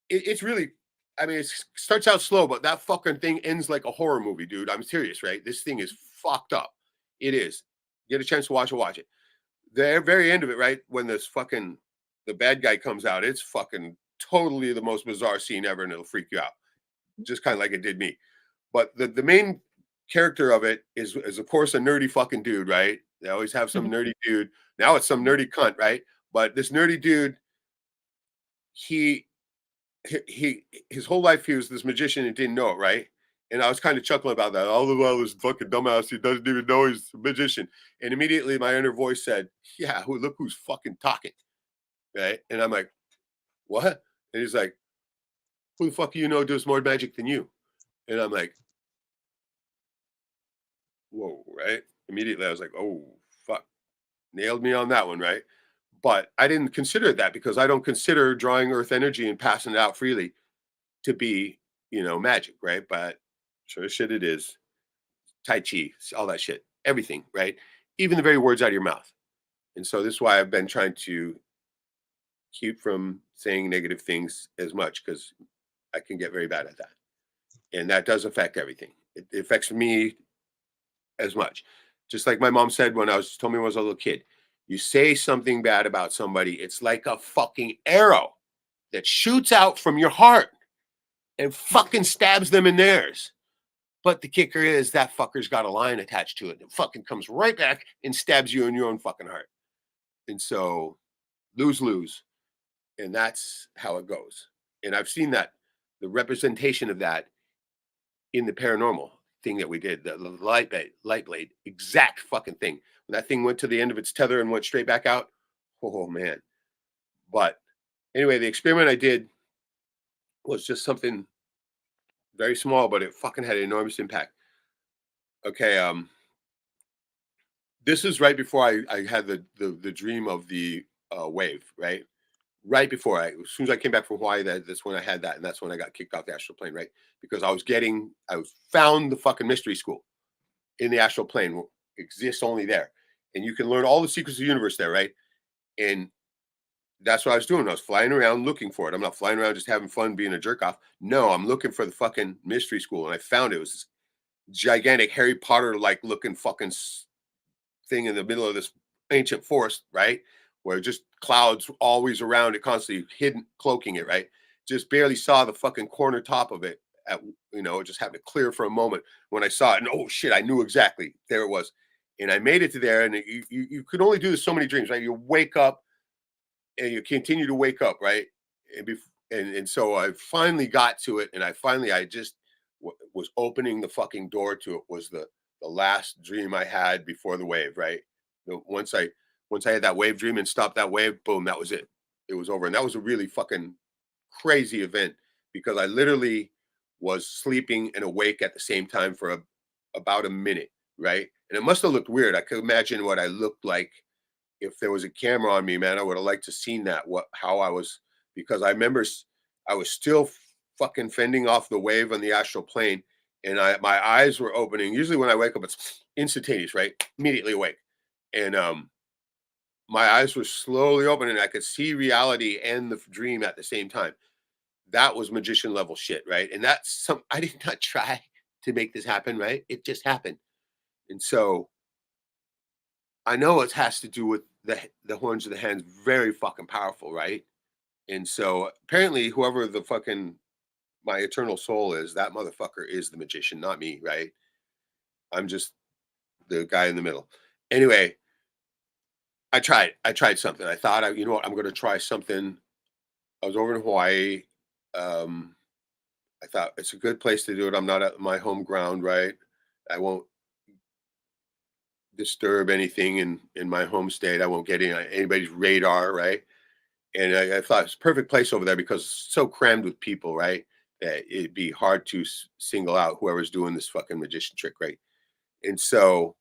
It's really, I mean, it starts out slow, but that fucking thing ends like a horror movie, dude. I'm serious, right? This thing is fucked up. It is. Get a chance to watch it. The very end of it, right? When the bad guy comes out, it's fucking totally the most bizarre scene ever, and it'll freak you out, just kind of like it did me. But the main character of it is of course a nerdy fucking dude, right? They always have some nerdy dude. Now it's some nerdy cunt, right? But this nerdy dude, he his whole life he was this magician and didn't know it, right? And I was kind of chuckling about that. All the while, this fucking dumbass, he doesn't even know he's a magician. And immediately my inner voice said, "Yeah, look who's fucking talking," right? And I'm like, "What?" And he's like, "Who the fuck do you know does more magic than you?" And I'm like, "Whoa," right? Immediately I was like, "Oh fuck." Nailed me on that one, right? But I didn't consider that because I don't consider drawing earth energy and passing it out freely to be, magic, right? But sure as shit it is. Tai Chi, all that shit, everything, right? Even the very words out of your mouth. And so this is why I've been trying to keep from saying negative things as much because I can get very bad at that. And that does affect everything. It affects me as much. Just like my mom said told me when I was a little kid, you say something bad about somebody, it's like a fucking arrow that shoots out from your heart and fucking stabs them in theirs. But the kicker is that fucker's got a line attached to it. It fucking comes right back and stabs you in your own fucking heart. And so lose, lose. And that's how it goes. And I've seen that, the representation of that in the paranormal thing that we did, the light blade, exact fucking thing. When that thing went to the end of its tether and went straight back out, oh man. But anyway, the experiment I did was just something very small, but it fucking had an enormous impact. Okay, this is right before I had the dream of the wave, right? Right before as soon as I came back from Hawaii, that's when I had that, and that's when I got kicked off the astral plane, right? Because I found the fucking mystery school in the astral plane exists only there, and you can learn all the secrets of the universe there, right? And that's what I was doing. I was flying around looking for it. I'm not flying around just having fun being a jerk off. No, I'm looking for the fucking mystery school, and I found it. It was this gigantic Harry Potter like looking fucking thing in the middle of this ancient forest, right? Where just clouds always around it, constantly hidden, cloaking it, right? Just barely saw the fucking corner top of it. It just happened to clear for a moment when I saw it, and oh shit, I knew exactly there it was, and I made it to there. And you could only do this so many dreams, right? You wake up and you continue to wake up, right? And so I finally got to it, and I just was opening the fucking door to it. Was the last dream I had before the wave, right? Once I had that wave dream and stopped that wave, boom, that was it. It was over, and that was a really fucking crazy event because I literally was sleeping and awake at the same time for about a minute, right? And it must have looked weird. I could imagine what I looked like if there was a camera on me, man. I would have liked to seen that, how I was, because I remember I was still fucking fending off the wave on the astral plane, and my eyes were opening. Usually when I wake up, it's instantaneous, right? Immediately awake. And my eyes were slowly opening. I could see reality and the dream at the same time. That was magician level shit, right? And that's I did not try to make this happen, right? It just happened. And so I know it has to do with the horns of the hens, very fucking powerful, right? And so apparently, whoever the fucking my eternal soul is, that motherfucker is the magician, not me, right? I'm just the guy in the middle. Anyway, I tried. I tried something. I thought, you know what? I'm going to try something. I was over in Hawaii. Um, I thought it's a good place to do it. I'm not at my home ground, right? I won't disturb anything in my home state. I won't get anybody's radar, right? And I thought it's a perfect place over there because it's so crammed with people, right? That it'd be hard to single out whoever's doing this fucking magician trick, right? And so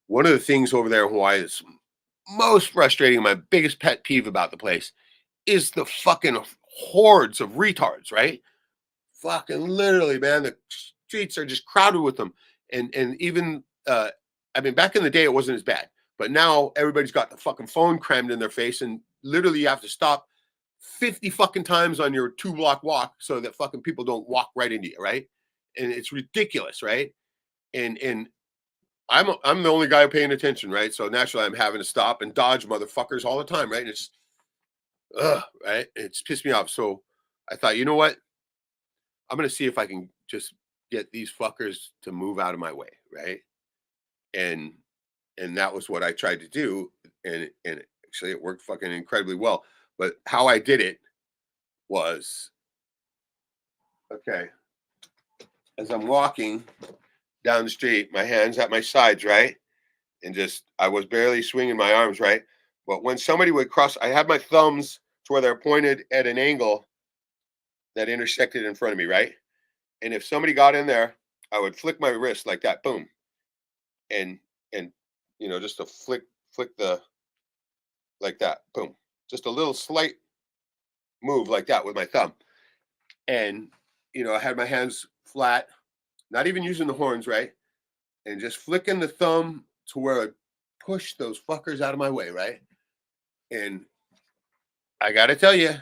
one of the things over there in Hawaii that's most frustrating, my biggest pet peeve about the place is the fucking hordes of retards, right? Fucking literally, man, the streets are just crowded with them. And even I mean, back in the day it wasn't as bad, but now everybody's got the fucking phone crammed in their face, and literally you have to stop 50 fucking times on your 2 block walk so that fucking people don't walk right into you, right? And it's ridiculous, right? And I'm the only guy paying attention, right? So naturally I'm having to stop and dodge motherfuckers all the time, right? And it's right? It's pissed me off. So I thought, you know what? I'm gonna see if I can just get these fuckers to move out of my way, right? And and that was what I tried to do, and actually it worked fucking incredibly well. But how I did it was, okay, as I'm walking down the street, my hands at my sides, right? And just I was barely swinging my arms, right? But when somebody would cross, I had my thumbs to where they're pointed at an angle that intersected in front of me, right? And if somebody got in there, I would flick my wrist like that, boom, and and just to flick the like that, boom, just a little slight move like that with my thumb, and I had my hands flat, not even using the horns, right, and just flicking the thumb to where it push those fuckers out of my way, right, and I gotta tell you,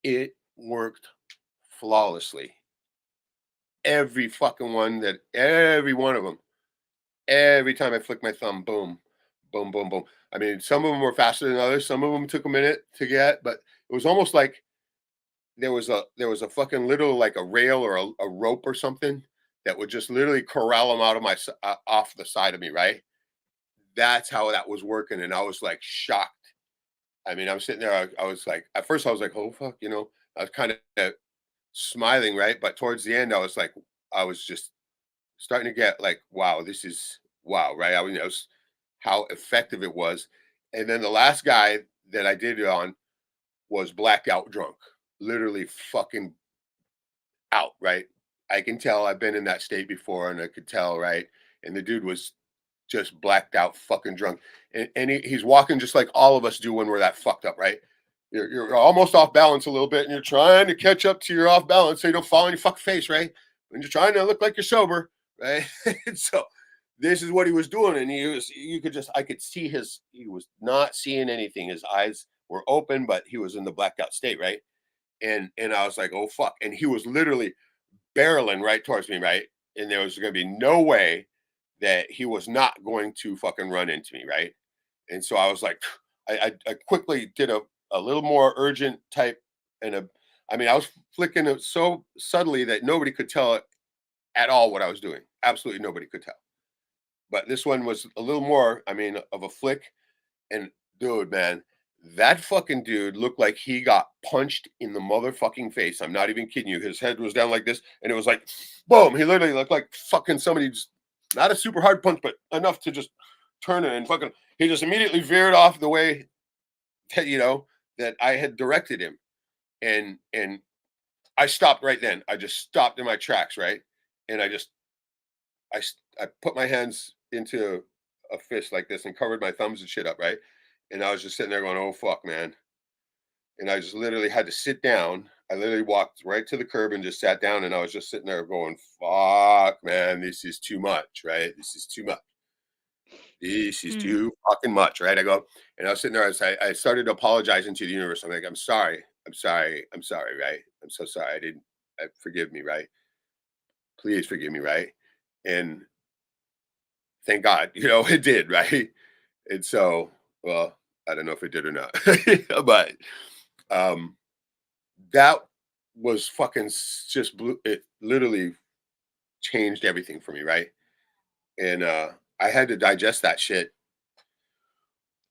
it worked flawlessly. Every one of them. Every time I flicked my thumb, boom, boom, boom, boom. I mean, some of them were faster than others. Some of them took a minute to get, but it was almost like there was a fucking little like a rail or a rope or something that would just literally corral them out of off the side of me, right? That's how that was working, and I was like shocked. I mean, I'm sitting there. I was like, at first, I was like, "Oh fuck," I was kind of smiling, right? But towards the end, I was just starting to get like, wow, this is wow, right? I mean, it was how effective it was. And then the last guy that I did it on was blacked out drunk, literally fucking out, right? I can tell I've been in that state before and I could tell, right? And the dude was just blacked out, fucking drunk. And he's walking just like all of us do when we're that fucked up, right? You're almost off balance a little bit and you're trying to catch up to your off balance so you don't fall on your fucking face, right? And you're trying to look like you're sober, right? And so this is what he was doing. And I could see he was not seeing anything. His eyes were open, but he was in the blacked out state, right? And I was like, oh fuck. And he was literally barreling right towards me, right? And there was going to be no way that he was not going to fucking run into me, right? And so I was like, I quickly did a little more urgent type, I mean, I was flicking it so subtly that nobody could tell it at all what I was doing. Absolutely nobody could tell. But this one was a little more, I mean, of a flick. And dude, man, that fucking dude looked like he got punched in the motherfucking face. I'm not even kidding you. His head was down like this, and it was like, boom. He literally looked like fucking somebody just not a super hard punch, but enough to just turn it and fucking. He just immediately veered off the way that that I had directed him, and I stopped right then. I just stopped in my tracks, right, and I put my hands into a fist like this and covered my thumbs and shit up, right? And I was just sitting there going, "Oh fuck, man." And I just literally had to sit down. I literally walked right to the curb and just sat down, and I was just sitting there going, "Fuck, man, this is too much, right? This is too much. This is Mm. too fucking much, right?" I go, and I was sitting there. I started apologizing to the universe. I'm like, "I'm sorry. I'm sorry. I'm sorry, right? I'm so sorry. I didn't. Forgive me, right? Please forgive me, right?" And thank God, it did, right? And so, well, I don't know if it did or not, but um, that was fucking just blue. It literally changed everything for me, right? And I had to digest that shit,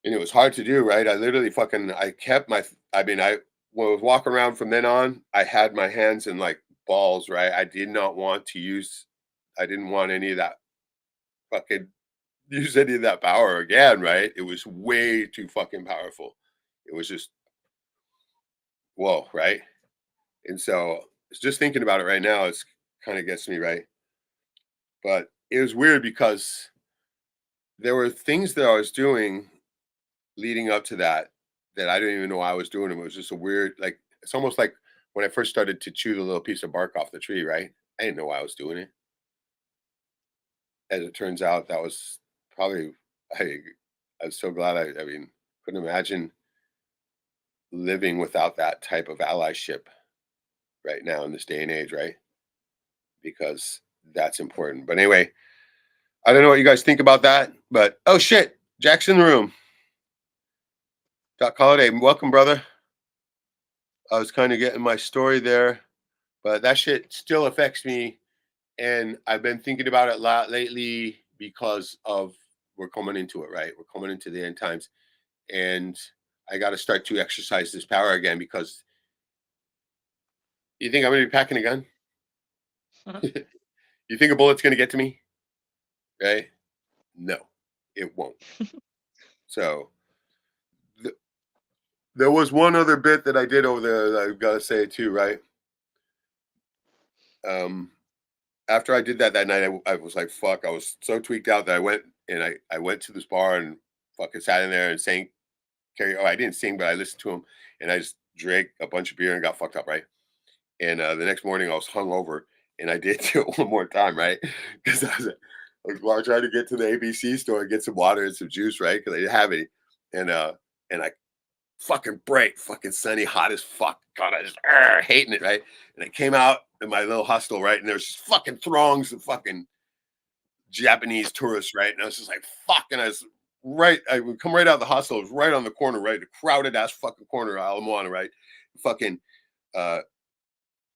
and it was hard to do, right? I literally fucking I kept my. I mean, I when I was walking around from then on, I had my hands in like balls, right? I did not want to use. I didn't want any of that fucking use any of that power again, right? It was way too fucking powerful. It was just whoa, right? And so it's just thinking about it right now, it's kind of gets me right. But it was weird because there were things that I was doing leading up to that that I didn't even know I was doing them. It was just a weird, like it's almost like when I first started to chew the little piece of bark off the tree, right? I didn't know why I was doing it. As it turns out, that was probably I. I was so glad. I mean, couldn't imagine living without that type of allyship right now in this day and age, right? Because that's important. But anyway, I don't know what you guys think about that, but oh shit, Jack's in the room. Doc Holiday, welcome, brother. I was kind of getting my story there, but that shit still affects me, and I've been thinking about it a lot lately because of we're coming into it, right? We're coming into the end times, and I got to start to exercise this power again because you think I'm going to be packing a gun? You think a bullet's going to get to me? Right? No, it won't. So th- there was one other bit that I did over there that I've got to say too, right? Um, After I did that night, I was like, "Fuck!" I was so tweaked out that I went and I went to this bar and fucking sat in there and sang karaoke. Oh, I didn't sing, but I listened to him and I just drank a bunch of beer and got fucked up, right? And the next morning I was hungover and I did do it one more time, right? Because I was trying to get to the ABC store and get some water and some juice, right? Because I didn't have any, and and I fucking bright, fucking sunny, hot as fuck. God, I just hating it, right? And I came out in my little hostel, right? And there's just fucking throngs of fucking Japanese tourists, right? And I was just like, fuck. And I was right, I would come right out of the hostel, it was right on the corner, right? The crowded ass fucking corner of Ala Moana, right? Fucking uh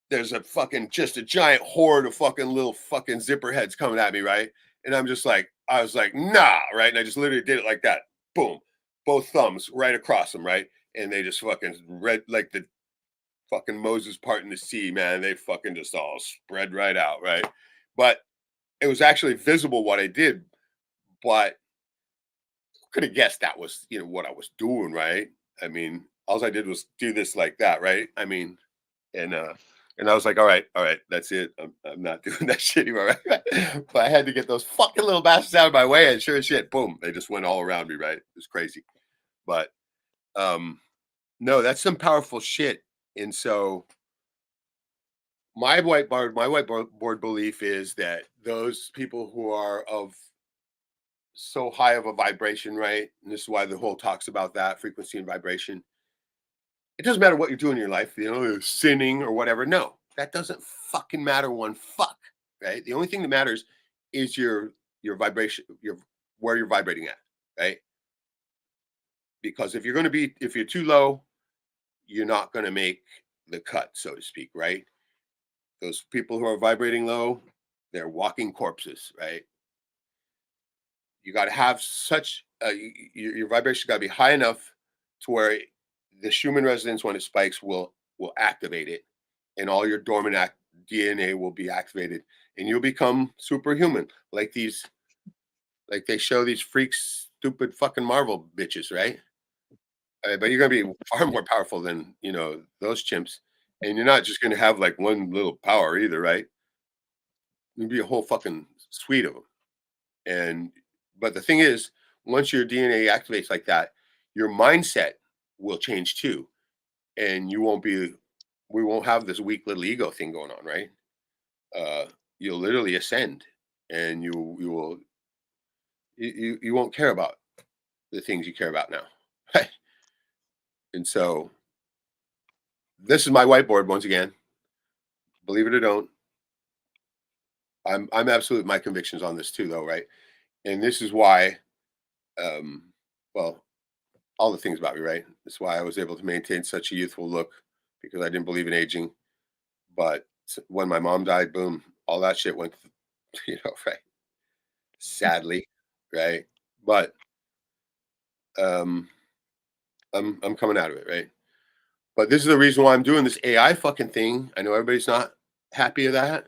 there's a fucking just a giant horde of fucking little fucking zipper heads coming at me, right? And I'm just like, I was like, nah, right? And I just literally did it like that. Boom. Both thumbs right across them, right? And they just fucking read like the fucking Moses part in the sea, man. They fucking just all spread right out, right? But it was actually visible what I did, but could have guessed that was, what I was doing, right? I mean, all I did was do this like that, right? I mean, and and I was like, all right, that's it. I'm not doing that shit anymore, right? But I had to get those fucking little bastards out of my way, and sure as shit, boom, they just went all around me, right? It was crazy. But no, that's some powerful shit. And so my whiteboard belief is that those people who are of so high of a vibration, right? And this is why the whole talks about that frequency and vibration. It doesn't matter what you're doing in your life, sinning or whatever. No, that doesn't fucking matter one fuck, right? The only thing that matters is your vibration, your where you're vibrating at, right? Because if you're too low, you're not going to make the cut, so to speak, right? Those people who are vibrating low, they're walking corpses, right? You got to have such your vibration got to be high enough to where the Schumann resonance when it spikes will activate it, and all your dormant DNA will be activated, and you'll become superhuman, like they show these freaks, stupid fucking Marvel bitches, right? But you're gonna be far more powerful than those chimps, and you're not just gonna have like one little power either, right? You'll be a whole fucking suite of them, and But the thing is, once your DNA activates like that, your mindset will change too, and we won't have this weak little ego thing going on, right? Uh, you'll literally ascend, and you won't care about the things you care about now. And so this is my whiteboard once again. Believe it or don't, I'm absolute my convictions on this too, though, right? And this is why, um, well, all the things about me, right? That's why I was able to maintain such a youthful look because I didn't believe in aging. But when my mom died, boom, all that shit went, right? Sadly, right? But um, I'm coming out of it, right? But this is the reason why I'm doing this AI fucking thing. I know everybody's not happy of that.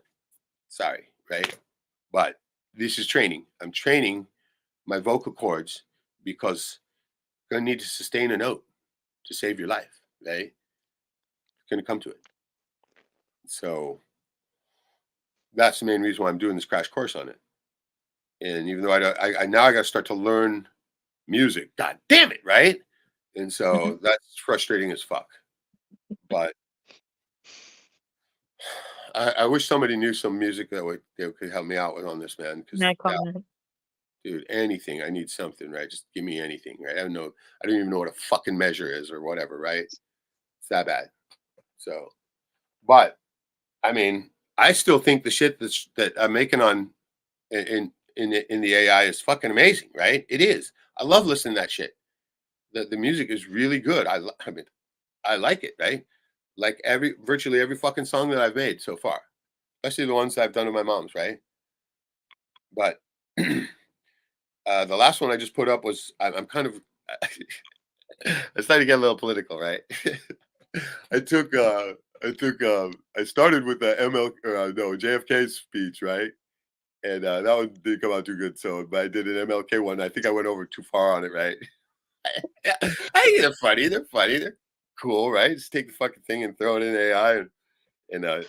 Sorry, right? But this is training. I'm training my vocal cords because you're gonna need to sustain a note to save your life, right? It's gonna come to it. So that's the main reason why I'm doing this crash course on it. And even though I now I got to start to learn music. God damn it, right? And so that's frustrating as fuck. But I wish somebody knew some music that could help me out with on this, man. Because No yeah, comment. dude, anything. I need something, right? Just give me anything, right? I don't know. I don't even know what a fucking measure is or whatever, right? It's that bad. So, but I mean, I still think the shit that I'm making on in the AI is fucking amazing, right? It is. I love listening to that shit. The music is really good. I mean, I like it, right? Like virtually every fucking song that I've made so far, especially the ones that I've done with my mom's, right? But the last one I just put up was I'm kind of I started to get a little political, right? I took I started with the no JFK speech, right? And that one didn't come out too good. So, but I did an MLK one. I think I went over too far on it, right? Yeah, I think they're funny. They're funny. They're cool, right? Just take the fucking thing and throw it in AI, and I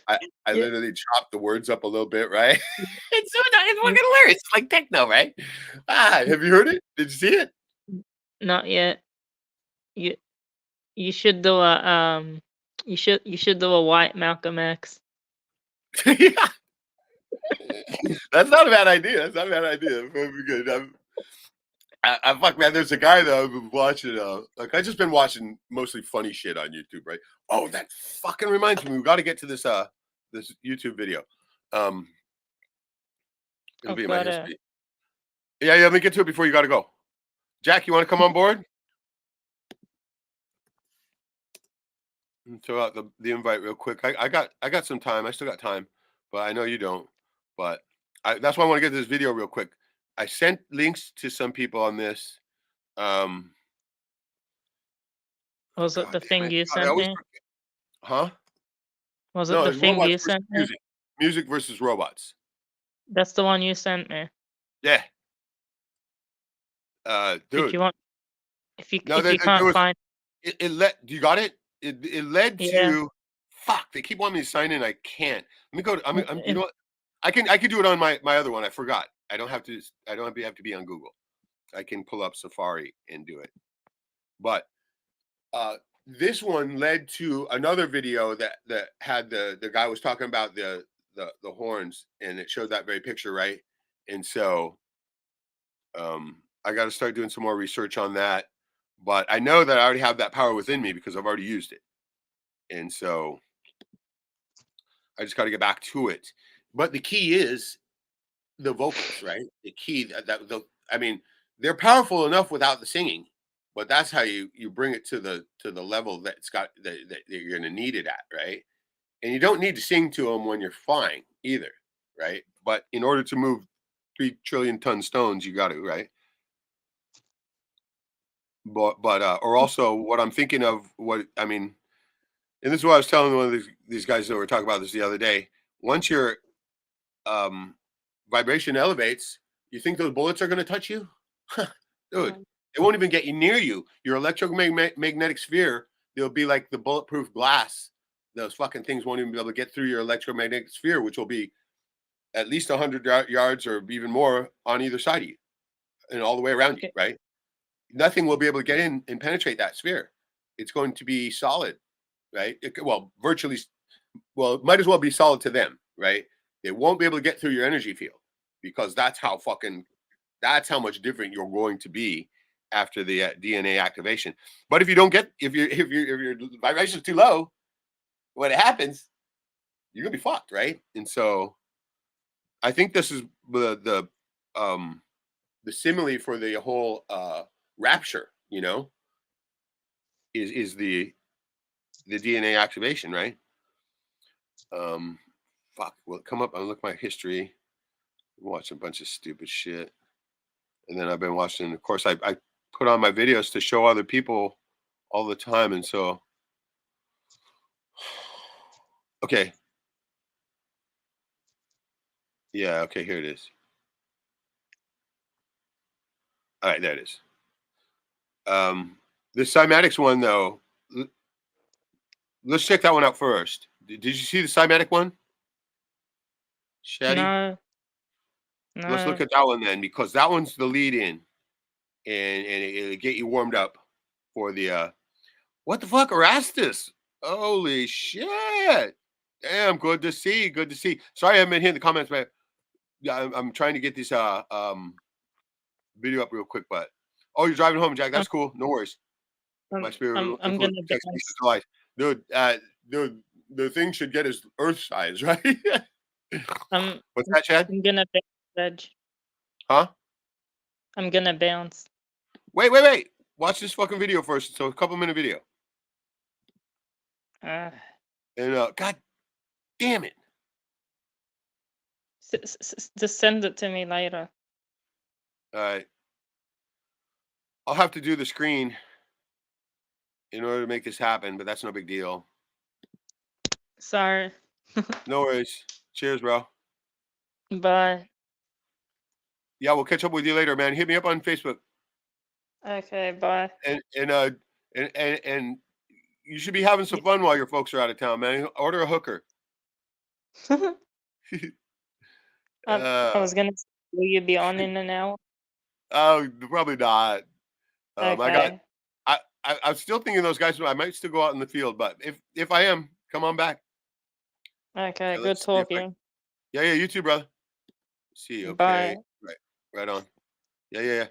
Yeah, literally chopped the words up a little bit, right? It's yeah, fucking hilarious. It's like techno, right? Have you heard it? Did you see it? not yet. You you should do a you should do a white Malcolm X. Yeah, that's not a bad idea. That's not a bad idea. That would be good. Fuck, man. There's a guy that I've been watching. Like I just been watching mostly funny shit on YouTube, right? Oh, that fucking reminds me. We got to get to this YouTube video. Um, it'll I've be in my got a history. Yeah, yeah. Let me get to it before you got to go. Jack, you want to come on board? Throw out the invite real quick. I got some time. I still got time, but I know you don't. But that's why I want to get this video real quick. I sent links to some people on this. Um, was it God the damn thing it! you God, I sent always me? huh? Was it No, the it's thing robots you versus sent me? music. Music versus robots. That's the one you sent me. Yeah, Did dude. you want if you No, if you there can't was find it led. You got it. It led yeah. to. Fuck! They keep wanting me to sign in. I can't. Let me go. You If, know what? I can do it on my other one. I forgot. I don't have to. I don't have to be on Google. I can pull up Safari and do it. But uh, this one led to another video that had the guy was talking about the horns, and it showed that very picture, right? And so I got to start doing some more research on that. But I know that I already have that power within me because I've already used it, and so I just got to get back to it. But the key is the vocals, right? The key I mean, they're powerful enough without the singing, but that's how you bring it to the level that it's got that you're going to need it at, right? And you don't need to sing to them when you're flying either, right? But in order to move 3 trillion ton stones, you got to, right? But or also what I'm thinking of, what I mean, and this is what I was telling one of these guys that were talking about this the other day. Once your um, vibration elevates, you think those bullets are going to touch you? Dude, it won't even get you near you. Your electromagnetic sphere, they'll be like the bulletproof glass. Those fucking things won't even be able to get through your electromagnetic sphere, which will be at least 100 yards or even more on either side of you. and all the way around you, Okay. right? Nothing will be able to get in and penetrate that sphere. It's going to be solid, right? Well, virtually, well, it might as well be solid to them, right? They won't be able to get through your energy field because that's how much different you're going to be after the DNA activation. But if you don't get, if your vibration is too low, when it happens, you're gonna be fucked, right? And so I think this is the simile for the whole rapture, is the DNA activation, right? Fuck, will it come up? I look at my history, watch a bunch of stupid shit, and then I've been watching. Of course, I put on my videos to show other people all the time, and so okay, yeah, okay, here it is. All right, there it is. The cymatics one, though, let's check that one out first. Did you see the cymatic one, Shaddy? No, Let's look no. at that one then, because that one's the lead in, and it'll get you warmed up for the what the fuck, Erastus? Holy shit! Damn, good to see. Good to see. Sorry, I haven't been hitting the comments, but yeah, I'm trying to get this video up real quick. But oh, you're driving home, Jack. I'm That's cool. No worries. My spirit I'm gonna text me bounce. life, dude. The thing should get his Earth size, right? I'm What's that, Chad? I'm gonna bounce, Reg. Huh? I'm gonna bounce. Wait. Watch this fucking video first. So a couple minute video. Uh, And God damn it. just send it to me later. All right. I'll have to do the screen in order to make this happen, but that's no big deal. Sorry. No worries. Cheers, bro. Bye. Yeah, we'll catch up with you later, man. Hit me up on Facebook. Okay, bye. And you should be having some fun while your folks are out of town, man. Order a hooker. I was gonna say, will you be on in an hour? Oh, probably not. Okay. I'm still thinking those guys. I might still go out in the field, but if I am, come on back. Okay, And good let's see if talking. yeah, you too, brother. See, okay, Bye. right on. Yeah.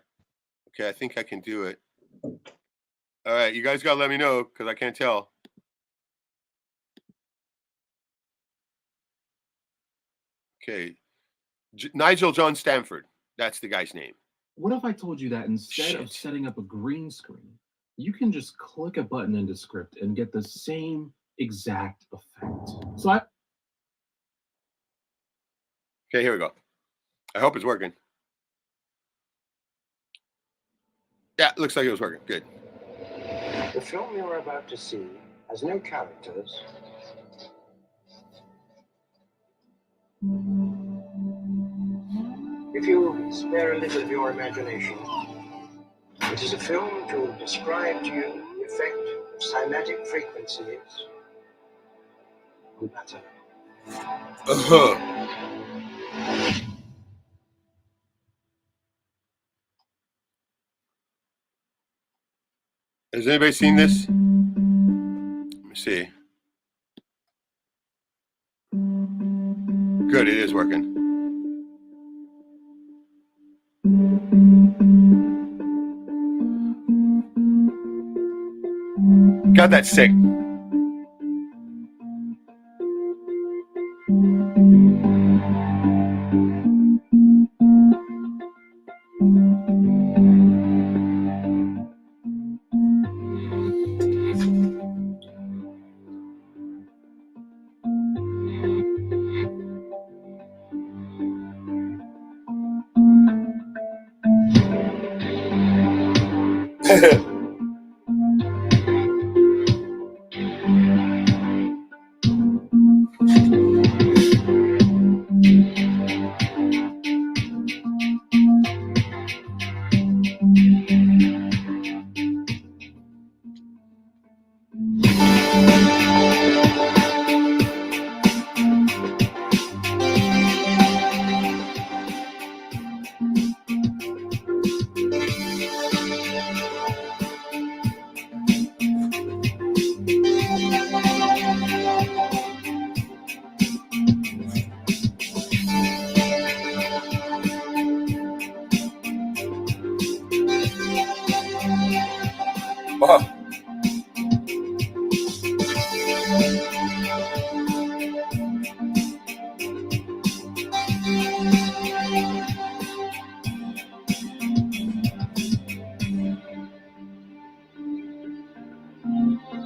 Okay, I think I can do it. All right, you guys gotta let me know because I can't tell. Okay, Nigel John Stanford. That's the guy's name. What if I told you that instead of setting up a green screen, you can just click a button into script and get the same exact effect? So Okay, here we go. I hope it's working. Yeah, it looks like it was working. Good. The film you're about to see has no characters. If you spare a little of your imagination, it is a film to describe to you the effect of cymatic frequencies on matter. Has anybody seen this? Let me see. Good, it is working. God, that's sick.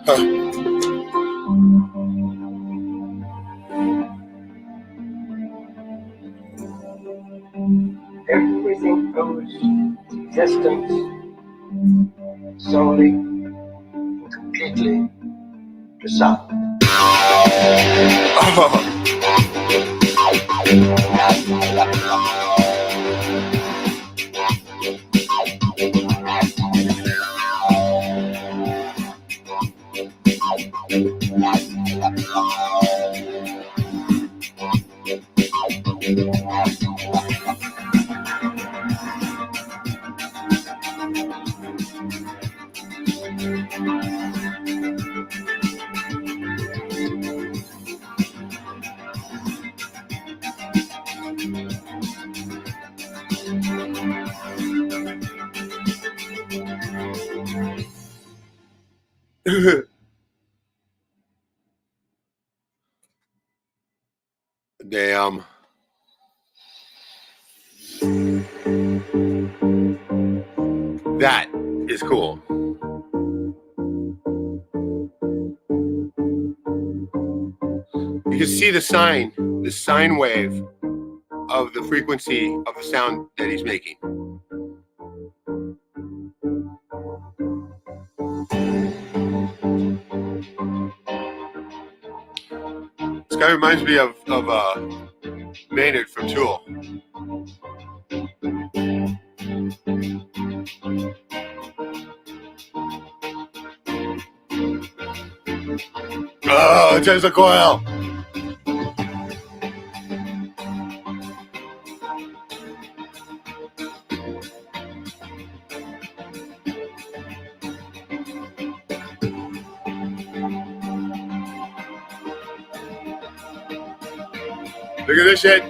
Everything owes existence solely and completely to sound. Damn. That is cool. You can see the sine wave of the frequency of the sound that he's making. This guy reminds me of Maynard from Tool. Oh, Tesla coil. Look at this shit.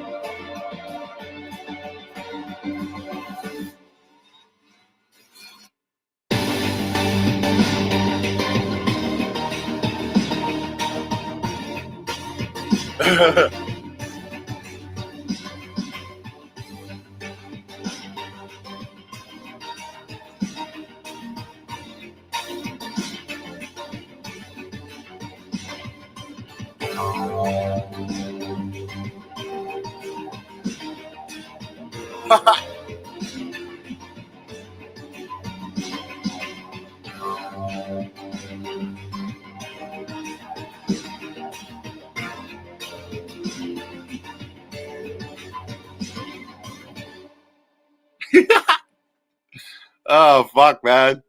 Oh, fuck, man.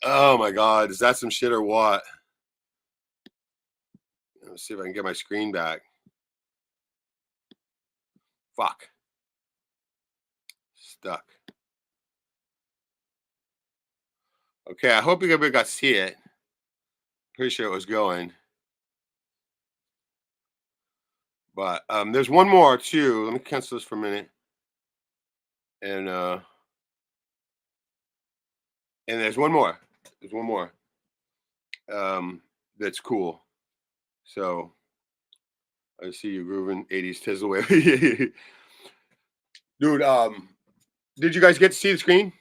Oh, my God. Is that some shit or what? Let's see if I can get my screen back. Fuck. Stuck. Okay, I hope you everybody got to see it. Pretty sure it was going. But there's one more, too. Let me cancel this for a minute. And there's one more. There's one more. That's cool. So I see you grooving 80s Tesla wave. Dude, did you guys get to see the screen?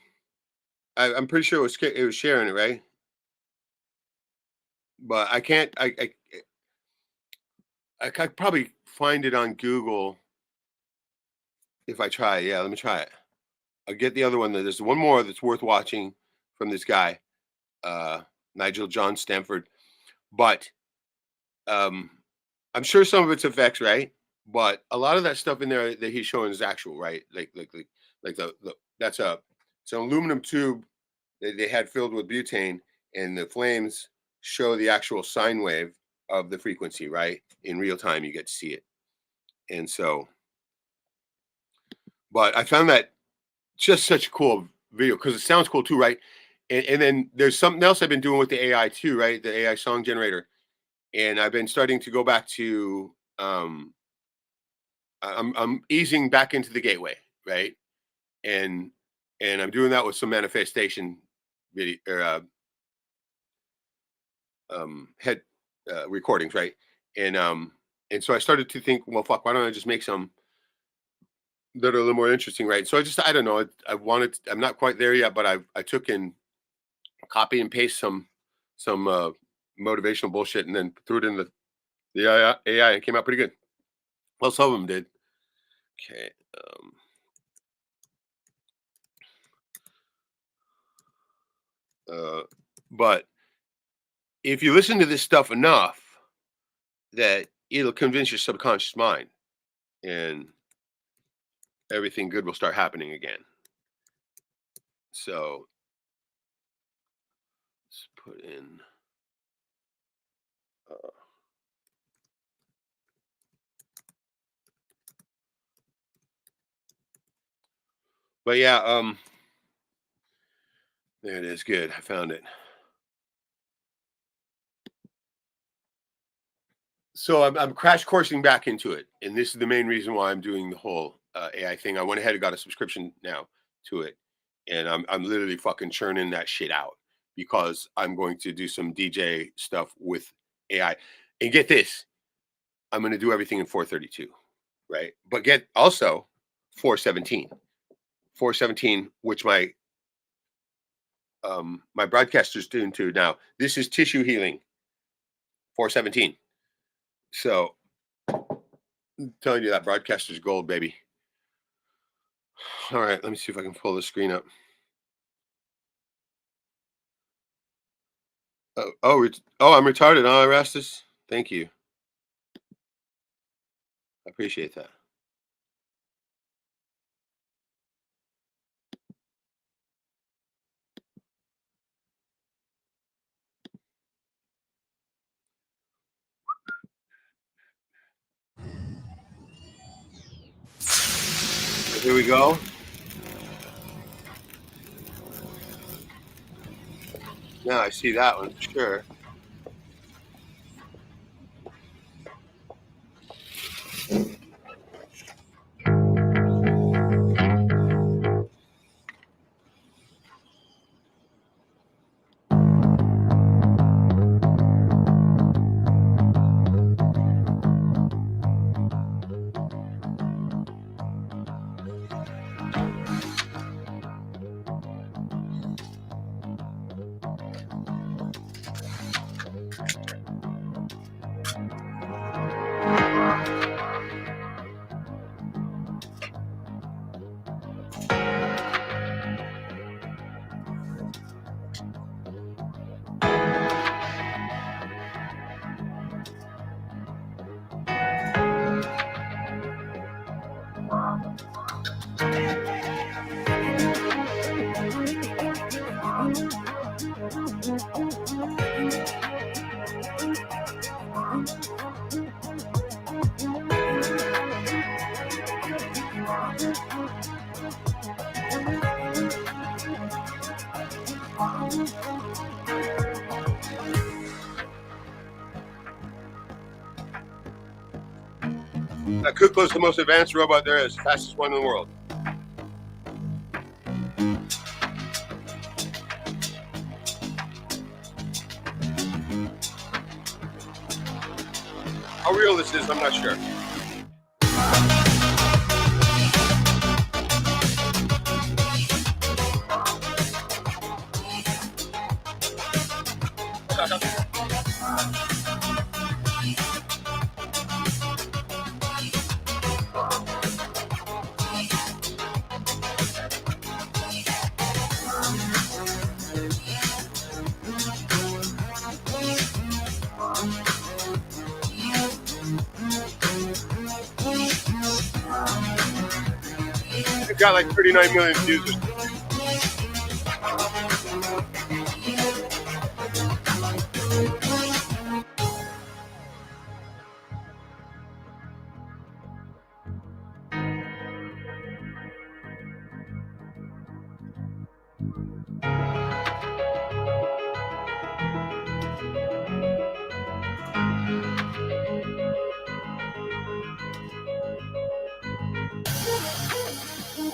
I'm pretty sure it was sharing it, right? But I can't. I could probably find it on Google if I try. Yeah, let me try it. I'll get the other one. There's one more that's worth watching from this guy, Nigel John Stanford. But I'm sure some of it's effects, right? But a lot of that stuff in there that he's showing is actual, right? Like the that's it's an aluminum tube that they had filled with butane, and the flames show the actual sine wave of the frequency, right? In real time, you get to see it. And so, but I found that just such a cool video because it sounds cool too, right? And then there's something else I've been doing with the AI too, right? The AI song generator. And I've been starting to go back to I'm easing back into the gateway, right? And I'm doing that with some manifestation video or head recordings, right? And so I started to think, well, fuck, why don't I just make some that are a little more interesting, right? So I don't know. I'm not quite there yet, but I took in copy and paste some motivational bullshit, and then threw it in the AI. It came out pretty good. Well, some of them did. Okay. But if you listen to this stuff enough, that it'll convince your subconscious mind, and everything good will start happening again. So let's put in but yeah, there it is. Good. I found it. So I'm crash coursing back into it, and this is the main reason why I'm doing the whole AI thing. I went ahead and got a subscription now to it, and I'm literally fucking churning that shit out, because I'm going to do some DJ stuff with AI. And get this, I'm going to do everything in 432, right? But get also 417, which my broadcaster's doing too now. This is tissue healing, 417. So I'm telling you, that broadcaster's gold, baby. All right, let me see if I can pull the screen up. Oh, I'm retarded. Oh, Erastus. Thank you. I appreciate that. Here we go. Yeah, I see that one for sure. Kukla's the most advanced robot there is, fastest one in the world. How real this is, I'm not sure. It's got like 39 million users.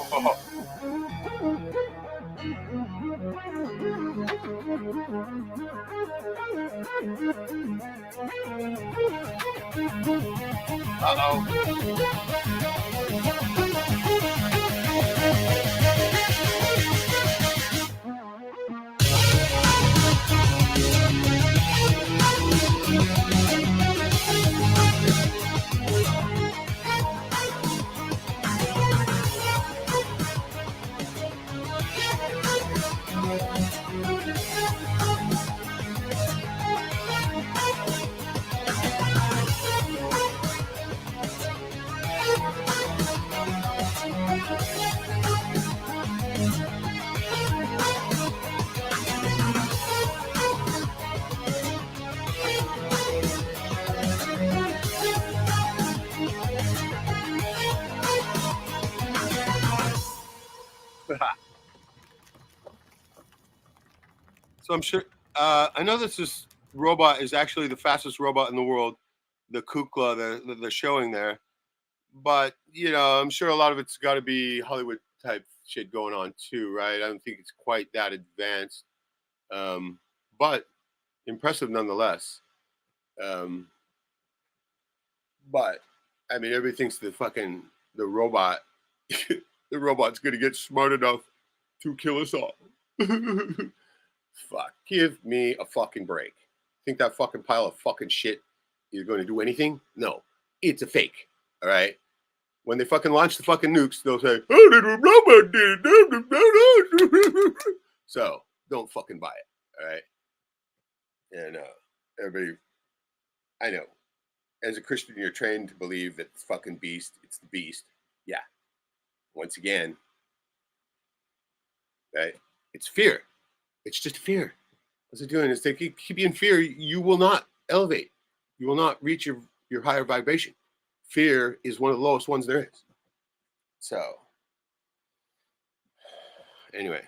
Uh-oh. So I'm sure. I know this robot is actually the fastest robot in the world, the Kukla that they're showing there. But you know, I'm sure a lot of it's got to be Hollywood type shit going on too, right? I don't think it's quite that advanced, but impressive nonetheless. But I mean, everybody thinks the robot, the robot's gonna get smart enough to kill us all. Fuck, give me a fucking break. Think that fucking pile of fucking shit is going to do anything? No, it's a fake. All right. When they fucking launch the fucking nukes, they'll say, "Oh, the robot did." So don't fucking buy it. All right. And everybody, I know, as a Christian, you're trained to believe that it's fucking beast. It's the beast. Yeah. Once again, right? It's fear. It's just fear. What's it doing? Is they keep you in fear. You will not elevate. You will not reach your higher vibration. Fear is one of the lowest ones there is. So, anyway,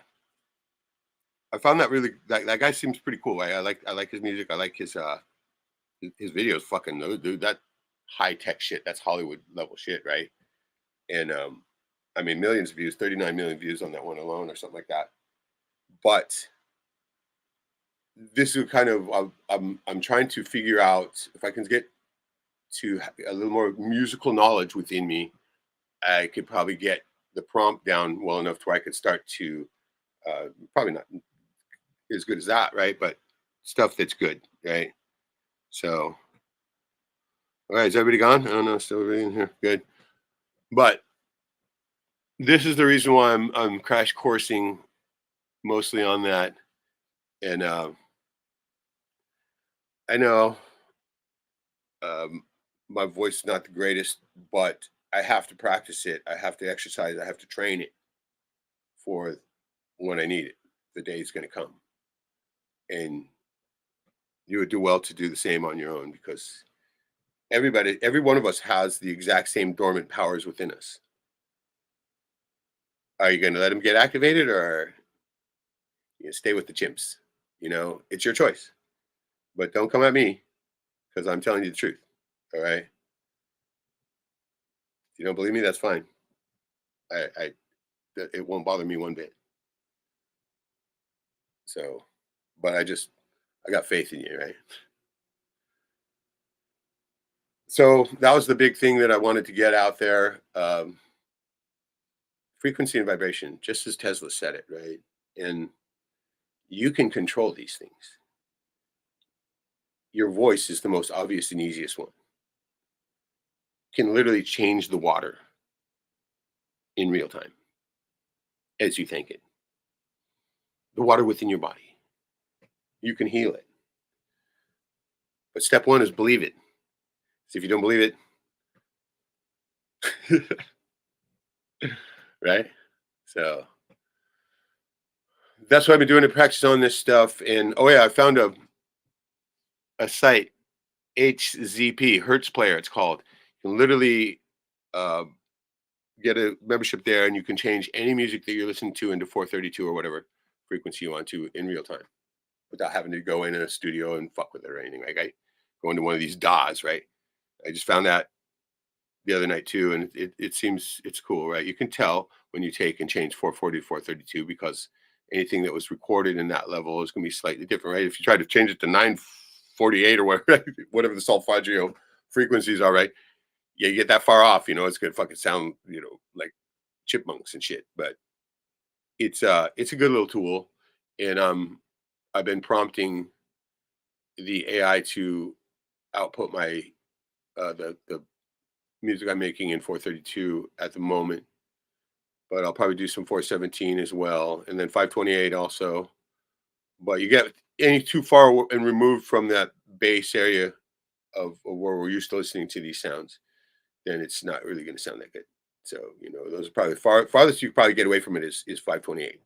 I found that really that guy seems pretty cool. I like his music. I like his videos. Fucking dude, that high tech shit. That's Hollywood level shit, right? And I mean, millions of views, 39 million views on that one alone, or something like that. But this is kind of I'm trying to figure out if I can get to a little more musical knowledge within me. I could probably get the prompt down well enough to where I could start to probably not as good as that, right? But stuff that's good, right? So, all right, is everybody gone? I don't know, still everybody in here? Good. But this is the reason why I'm crash coursing mostly on that, and I know my voice is not the greatest, but I have to practice it. I have to exercise. I have to train it for when I need it. The day is going to come, and you would do well to do the same on your own, because every one of us has the exact same dormant powers within us. Are you going to let them get activated, or you stay with the chimps? You know, it's your choice. But don't come at me, because I'm telling you the truth. All right. If you don't believe me, that's fine. It won't bother me one bit. So, but I got faith in you, right? So that was the big thing that I wanted to get out there. Frequency and vibration, just as Tesla said it, right? And you can control these things. Your voice is the most obvious and easiest one. Can literally change the water in real time as you think it. The water within your body. You can heal it. But step one is believe it. So if you don't believe it, right? So that's what I've been doing to practice on this stuff. And oh yeah, I found a site, HZP, Hertz Player, it's called. You can literally get a membership there, and you can change any music that you're listening to into 432 or whatever frequency you want to in real time, without having to go in a studio and fuck with it or anything. Like I go into one of these DAWs, right? I just found that the other night too, and it seems it's cool, right? You can tell when you take and change 440 to 432, because anything that was recorded in that level is going to be slightly different, right? If you try to change it to 948 or whatever the solfeggio frequencies are, right? Yeah, you get that far off, it's going to fucking sound, like chipmunks and shit. But it's a good little tool, and I've been prompting the AI to output my the music I'm making in 432 at the moment, but I'll probably do some 417 as well, and then 528 also. But you get any too far and removed from that base area of where we're used to listening to these sounds, then it's not really going to sound that good. So those are probably farthest you probably get away from it is 528,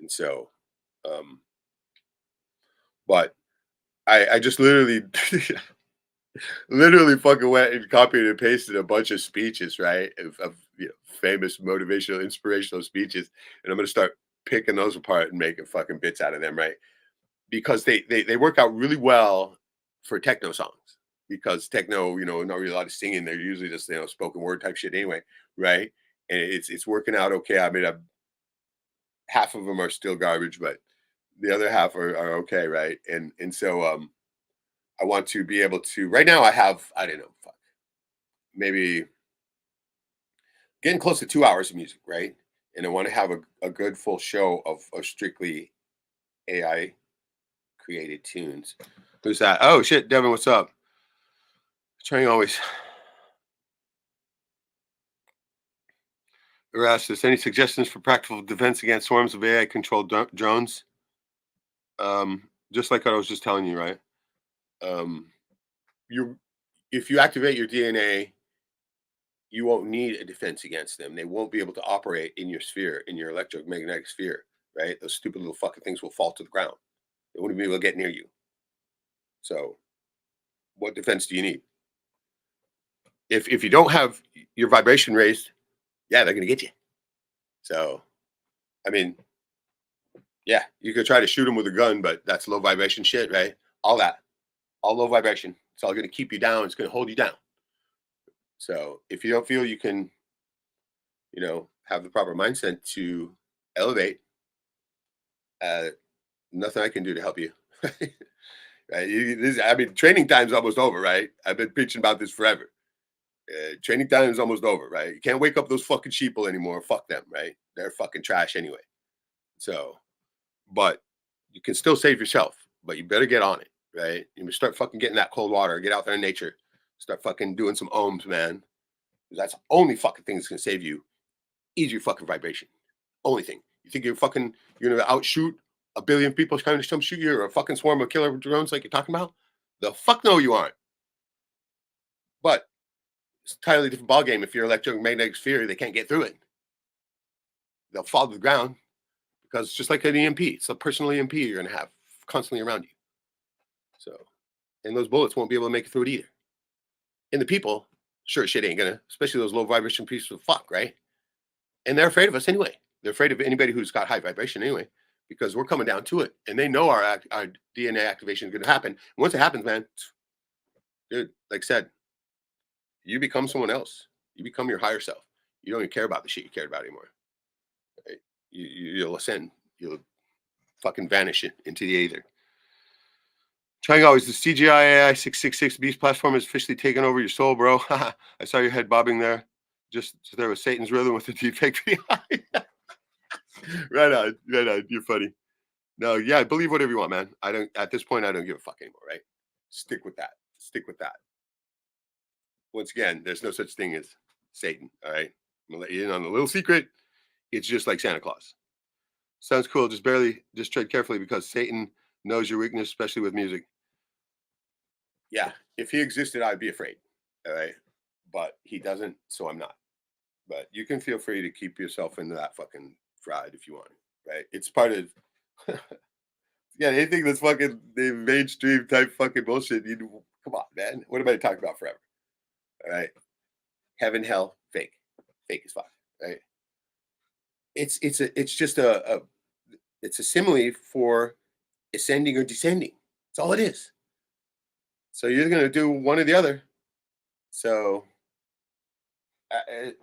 and so, but I just literally literally fucking went and copied and pasted a bunch of speeches, right? Of famous motivational, inspirational speeches. And I'm going to start picking those apart and making fucking bits out of them, right? because they work out really well for techno songs. Because techno, not really a lot of singing. They're usually just spoken word type shit anyway, right? And it's working out okay. I mean, half of them are still garbage, but the other half are okay, right? And so I want to be able to. Right now, I have, I don't know, maybe getting close to 2 hours of music, right? And I want to have a good full show of strictly AI created tunes. Who's that? Oh shit, Devin, what's up? Trying always. Erastus, any suggestions for practical defense against swarms of AI controlled drones? Just like I was just telling you, right? If you activate your DNA, you won't need a defense against them. They won't be able to operate in your sphere, in your electromagnetic sphere, right? Those stupid little fucking things will fall to the ground. They wouldn't be able to get near you. So, what defense do you need? If you don't have your vibration raised, yeah, they're gonna get you. So, I mean, yeah, you could try to shoot them with a gun, but that's low vibration shit, right? All low vibration. It's all gonna keep you down. It's gonna hold you down. So, if you don't feel you can, have the proper mindset to elevate, nothing I can do to help you. Right? I mean, training time's almost over, right? I've been preaching about this forever. Training time is almost over, right? You can't wake up those fucking sheeple anymore. Fuck them, right? They're fucking trash anyway. So, but you can still save yourself, but you better get on it, right? You start fucking getting that cold water, get out there in nature, start fucking doing some ohms, man. That's the only fucking thing that's gonna save you is your fucking vibration. Only thing. You think you're gonna outshoot a billion people trying to come shoot you or a fucking swarm of killer drones like you're talking about? The fuck no, you aren't. But it's entirely different ballgame. If your electromagnetic sphere, they can't get through it. They'll fall to the ground because it's just like an EMP. It's a personal EMP you're going to have constantly around you. So, and those bullets won't be able to make it through it either. And the people, sure shit ain't gonna, especially those low vibration pieces of fuck, right? And they're afraid of us anyway. They're afraid of anybody who's got high vibration anyway, because we're coming down to it. And they know our DNA activation is going to happen. And once it happens, man, dude, like I said, you become someone else. You become your higher self. You don't even care about the shit you cared about anymore. Right? You'll ascend. You'll fucking vanish into the aether. Trying always, the CGI AI 666 Beast platform has officially taken over your soul, bro. I saw your head bobbing there. Just there was Satan's rhythm with the deepfake video. Right on. You're funny. No, yeah, believe whatever you want, man. At this point, I don't give a fuck anymore, right? Stick with that. Once again, there's no such thing as Satan, all right? I'm gonna let you in on a little secret. It's just like Santa Claus. Sounds cool. Just tread carefully because Satan knows your weakness, especially with music. Yeah, if he existed, I'd be afraid, all right? But he doesn't, so I'm not. But you can feel free to keep yourself into that fucking fried if you want, right? It's part of, yeah, anything that's fucking the mainstream type fucking bullshit. Come on, man. What am I talking about forever? All right, heaven, hell, fake as fuck, right? It's just a simile for ascending or descending. That's all it is. So you're gonna do one or the other. So the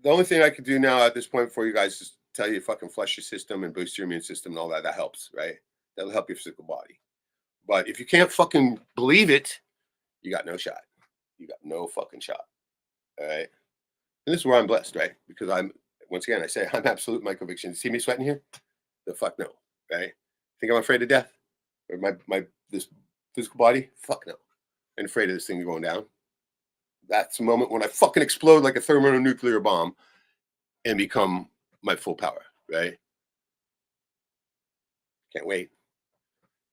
only thing I could do now at this point for you guys is tell you fucking flush your system and boost your immune system and all that. That helps, right? That'll help your physical body. But if you can't fucking believe it, you got no shot. You got no fucking shot. All right. And this is where I'm blessed, right? Because once again, I say I'm absolute my conviction. See me sweating here? The fuck no, right? Think I'm afraid of death? Or this physical body? Fuck no. I'm afraid of this thing going down. That's the moment when I fucking explode like a thermonuclear bomb and become my full power, right? Can't wait.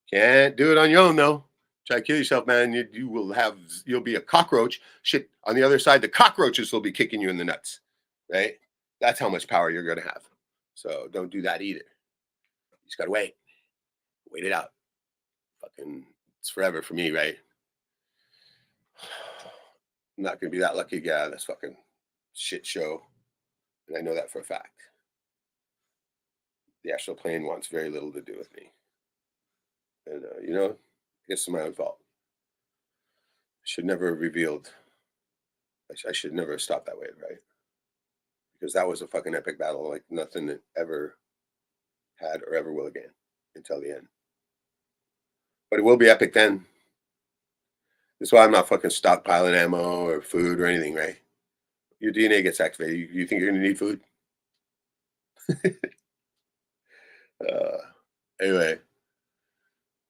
Can't do it on your own though. Try to kill yourself, man. You'll be a cockroach. Shit, on the other side, the cockroaches will be kicking you in the nuts, right? That's how much power you're going to have. So don't do that either. You just got to wait. Wait it out. Fucking, it's forever for me, right? I'm not going to be that lucky to get out of this fucking shit show. And I know that for a fact. The astral plane wants very little to do with me. And you know, I guess it's my own fault. I should never have revealed. I should never have stopped that way, right? Because that was a fucking epic battle, like nothing that ever had or ever will again until the end. But it will be epic then. That's why I'm not fucking stockpiling ammo or food or anything, right? Your DNA gets activated. You think you're gonna need food? uh, anyway,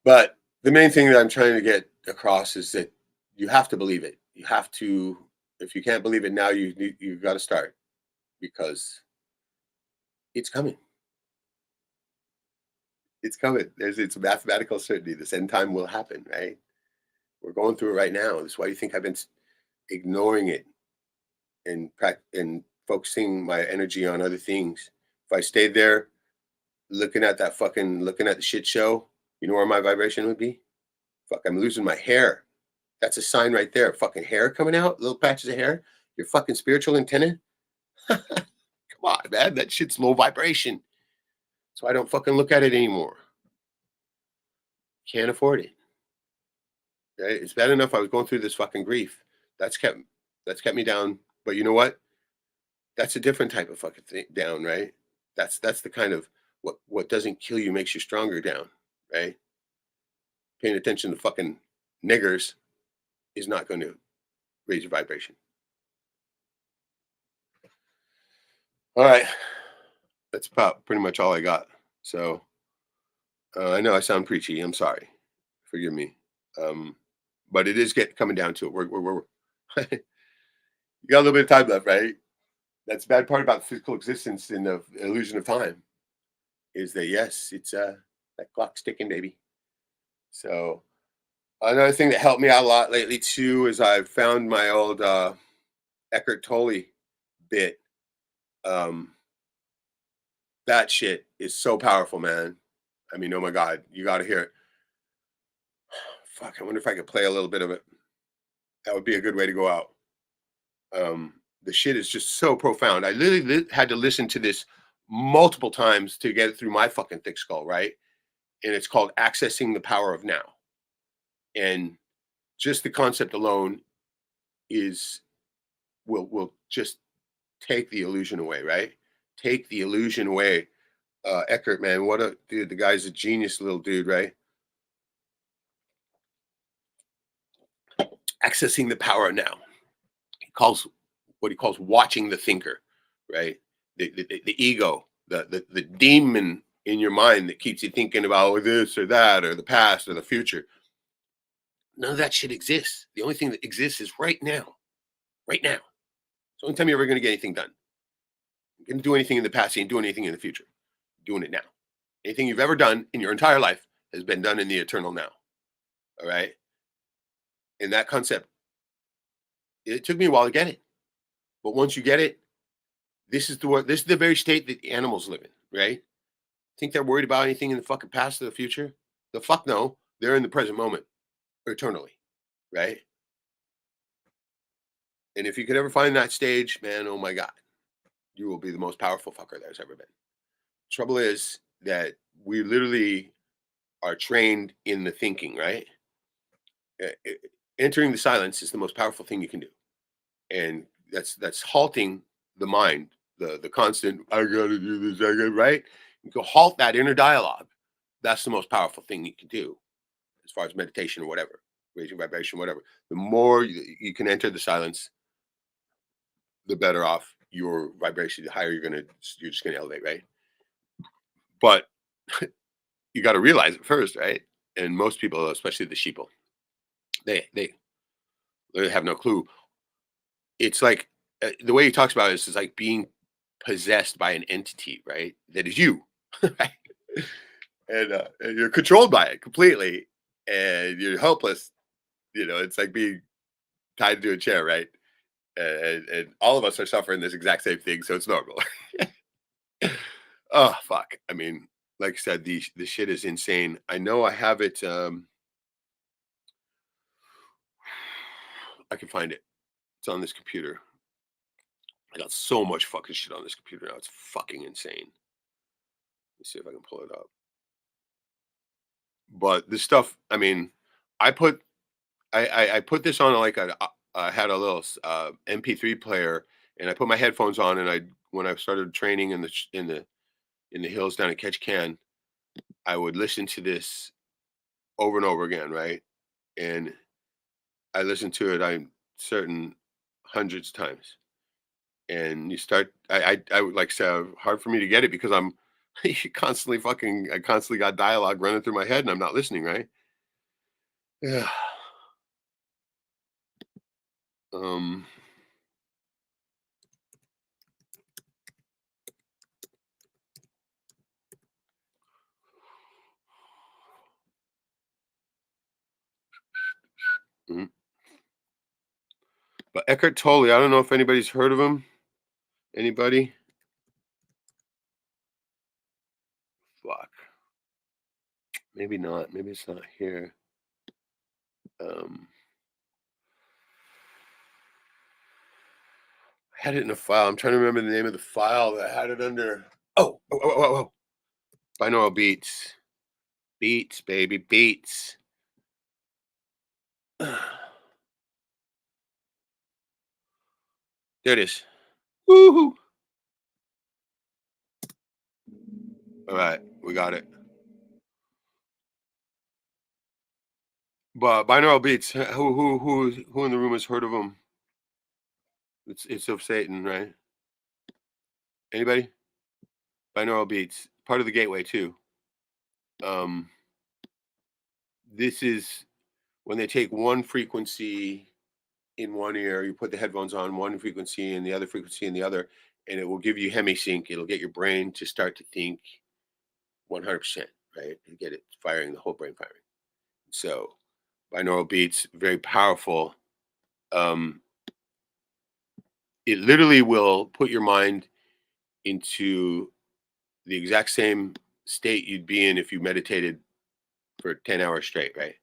but the main thing that I'm trying to get across is that you have to believe it. You have to. If you can't believe it now, you've got to start, because it's coming. It's coming. It's mathematical certainty. This end time will happen, right? We're going through it right now. That's why you think I've been ignoring it and focusing my energy on other things. If I stayed there looking at the shit show, you know where my vibration would be? Fuck, I'm losing my hair. That's a sign right there. Fucking hair coming out, little patches of hair. Your fucking spiritual antenna. Come on, man. That shit's low vibration. So I don't fucking look at it anymore. Can't afford it. Right? It's bad enough I was going through this fucking grief. That's kept me down. But you know what? That's a different type of fucking thing down, right? That's the kind of what doesn't kill you makes you stronger down, right? Paying attention to fucking niggers is not going to raise your vibration. All right. That's about pretty much all I got. So I know I sound preachy. I'm sorry. Forgive me. But it is coming down to it. We're you got a little bit of time left, right? That's the bad part about physical existence in the illusion of time, is that yes, it's that clock's ticking, baby. So another thing that helped me out a lot lately too is I've found my old Eckhart Tolle bit. That shit is so powerful, man. I mean, oh my God, you got to hear it. Fuck, I wonder if I could play a little bit of it. That would be a good way to go out. The shit is just so profound. I literally had to listen to this multiple times to get it through my fucking thick skull, right? And it's called Accessing the Power of Now. And just the concept alone will just take the illusion away, right? Take the illusion away. Eckhart, man, what a dude. The guy's a genius little dude, right? Accessing the power of now. He calls what he calls watching the thinker, right? The ego, the demon in your mind that keeps you thinking about this or that or the past or the future. None of that shit exists. The only thing that exists is right now. Right now. It's the only time you're ever going to get anything done. You're going to do anything in the past, you ain't doing anything in the future. You're doing it now. Anything you've ever done in your entire life has been done in the eternal now. All right? And that concept, it took me a while to get it. But once you get it, this is the very state that animals live in, right? Think they're worried about anything in the fucking past or the future? The fuck no. They're in the present moment, eternally, right? And if you could ever find that stage, man, oh my God, you will be the most powerful fucker there's ever been. Trouble is that we literally are trained in the thinking, right? Entering the silence is the most powerful thing you can do. And that's halting the mind, the constant, I gotta do this, right? You go halt that inner dialogue. That's the most powerful thing you can do as far as meditation or whatever, raising vibration, whatever. The more you can enter the silence, the better off your vibration, the higher you're just gonna elevate, right? But you got to realize it first, right? And most people, especially the sheeple, they have no clue. It's like the way he talks about it is like being possessed by an entity, right? That is you, right? And you're controlled by it completely, and you're helpless. You know, it's like being tied to a chair, right? And all of us are suffering this exact same thing, so it's normal. Oh fuck! I mean, like I said, the shit is insane. I know I have it. I can find it. It's on this computer. I got so much fucking shit on this computer now. It's fucking insane. Let's see if I can pull it up. But this stuff, I mean, I put this on like I had a little MP3 player, and I put my headphones on, and when I started training in the hills down in Ketchikan, I would listen to this over and over again, right? And I listened to it, I'm certain, hundreds of times. And you start, I would like say, hard for me to get it because I'm I constantly got dialogue running through my head, and I'm not listening, right? Yeah. Um. Mhm. But Eckhart Tolle, I don't know if anybody's heard of him. Anybody? Fuck. Maybe not. Maybe it's not here. Um, I had it in a file. I'm trying to remember the name of the file that I had it under. Oh. Binaural beats. Beats, baby, beats. There it is. Woohoo! All right, we got it. But binaural beats. Who in the room has heard of them? It's of Satan, right? Anybody? Binaural beats, part of the gateway too. This is when they take one frequency in one ear, you put the headphones on, one frequency and the other frequency in the other, and it will give you hemisync. It'll get your brain to start to think 100%, right? And get it firing, the whole brain firing. So binaural beats, very powerful. It literally will put your mind into the exact same state you'd be in if you meditated for 10 hours straight, right?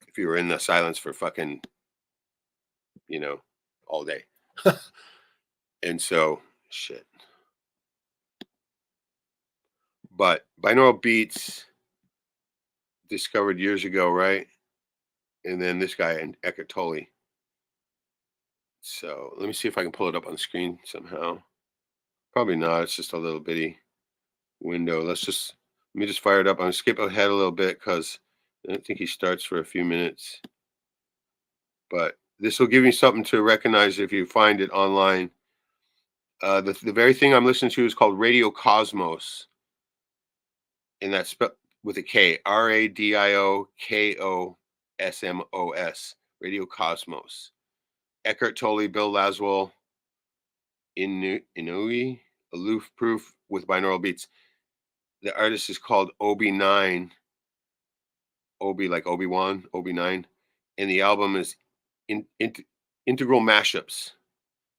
If you were in the silence for fucking, all day. And so, shit. But binaural beats discovered years ago, right? And then this guy, Eckhart Tolle. So let me see if I can pull it up on the screen somehow. Probably not. It's just a little bitty window. Let me just fire it up. I'm gonna skip ahead a little bit because I don't think he starts for a few minutes. But this will give you something to recognize if you find it online. The very thing I'm listening to is called Radio Cosmos, and that's spelled with a K, RADIOKOSMOS, Radio Cosmos. Eckhart Tolle, Bill Laswell, Inui, Aloof Proof with binaural beats. The artist is called Obi9, Obi like Obi-Wan, Obi9, and the album is Integral Mashups.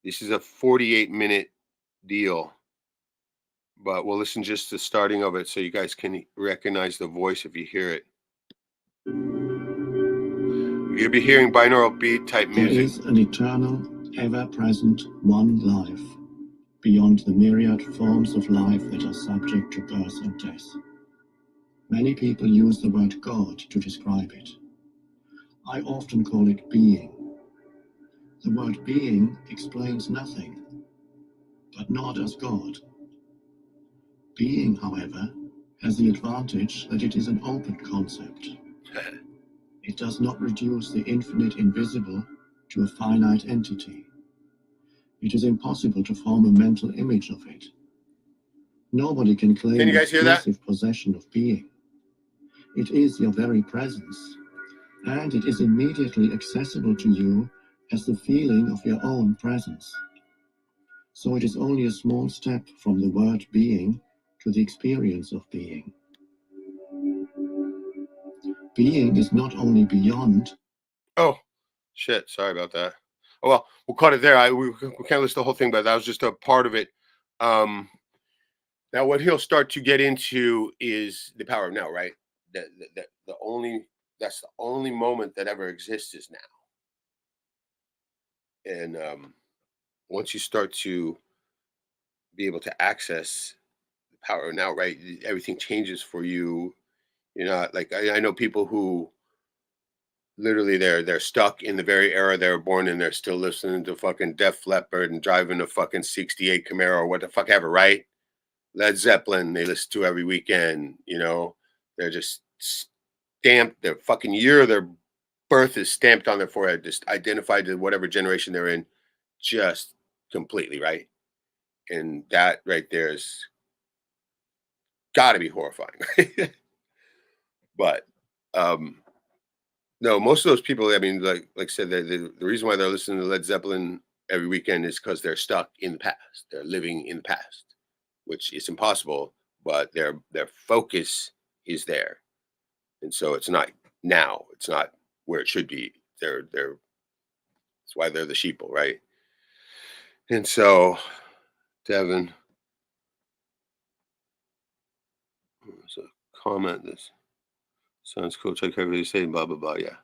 This is a 48-minute deal, but we'll listen just to the starting of it so you guys can recognize the voice if you hear it. You'll be hearing binaural beat type music. There is an eternal, ever-present one life, beyond the myriad forms of life that are subject to birth and death. Many people use the word God to describe it. I often call it being. The word being explains nothing, but nor does God. Being, however, has the advantage that it is an open concept. It does not reduce the infinite invisible to a finite entity. It is impossible to form a mental image of it. Nobody can claim you guys hear that? exclusive possession of being. It is your very presence, and it is immediately accessible to you as the feeling of your own presence. So it is only a small step from the word being to the experience of being. Being is not only beyond. Oh, shit. Sorry about that. Oh, well, we'll cut it there. We can't list the whole thing, but that was just a part of it. Now, what he'll start to get into is the power of now, right? That's the only moment that ever exists is now. And once you start to be able to access the power of now, right, everything changes for you You know, like I know people who literally they're stuck in the very era they were born in. They're still listening to fucking Def Leppard and driving a fucking '68 Camaro or what the fuck ever, right? Led Zeppelin, they listen to every weekend. You know, they're just stamped. Their fucking year of their birth is stamped on their forehead, just identified to whatever generation they're in, just completely, right? And that right there is got to be horrifying. But no, most of those people, I mean, like I said, the reason why they're listening to Led Zeppelin every weekend is because they're stuck in the past. They're living in the past, which is impossible, but their focus is there. And so it's not now. It's not where it should be. That's why they're the sheeple, right? And so, Devin, there's a comment. This sounds cool. Check everybody saying blah blah blah. Yeah.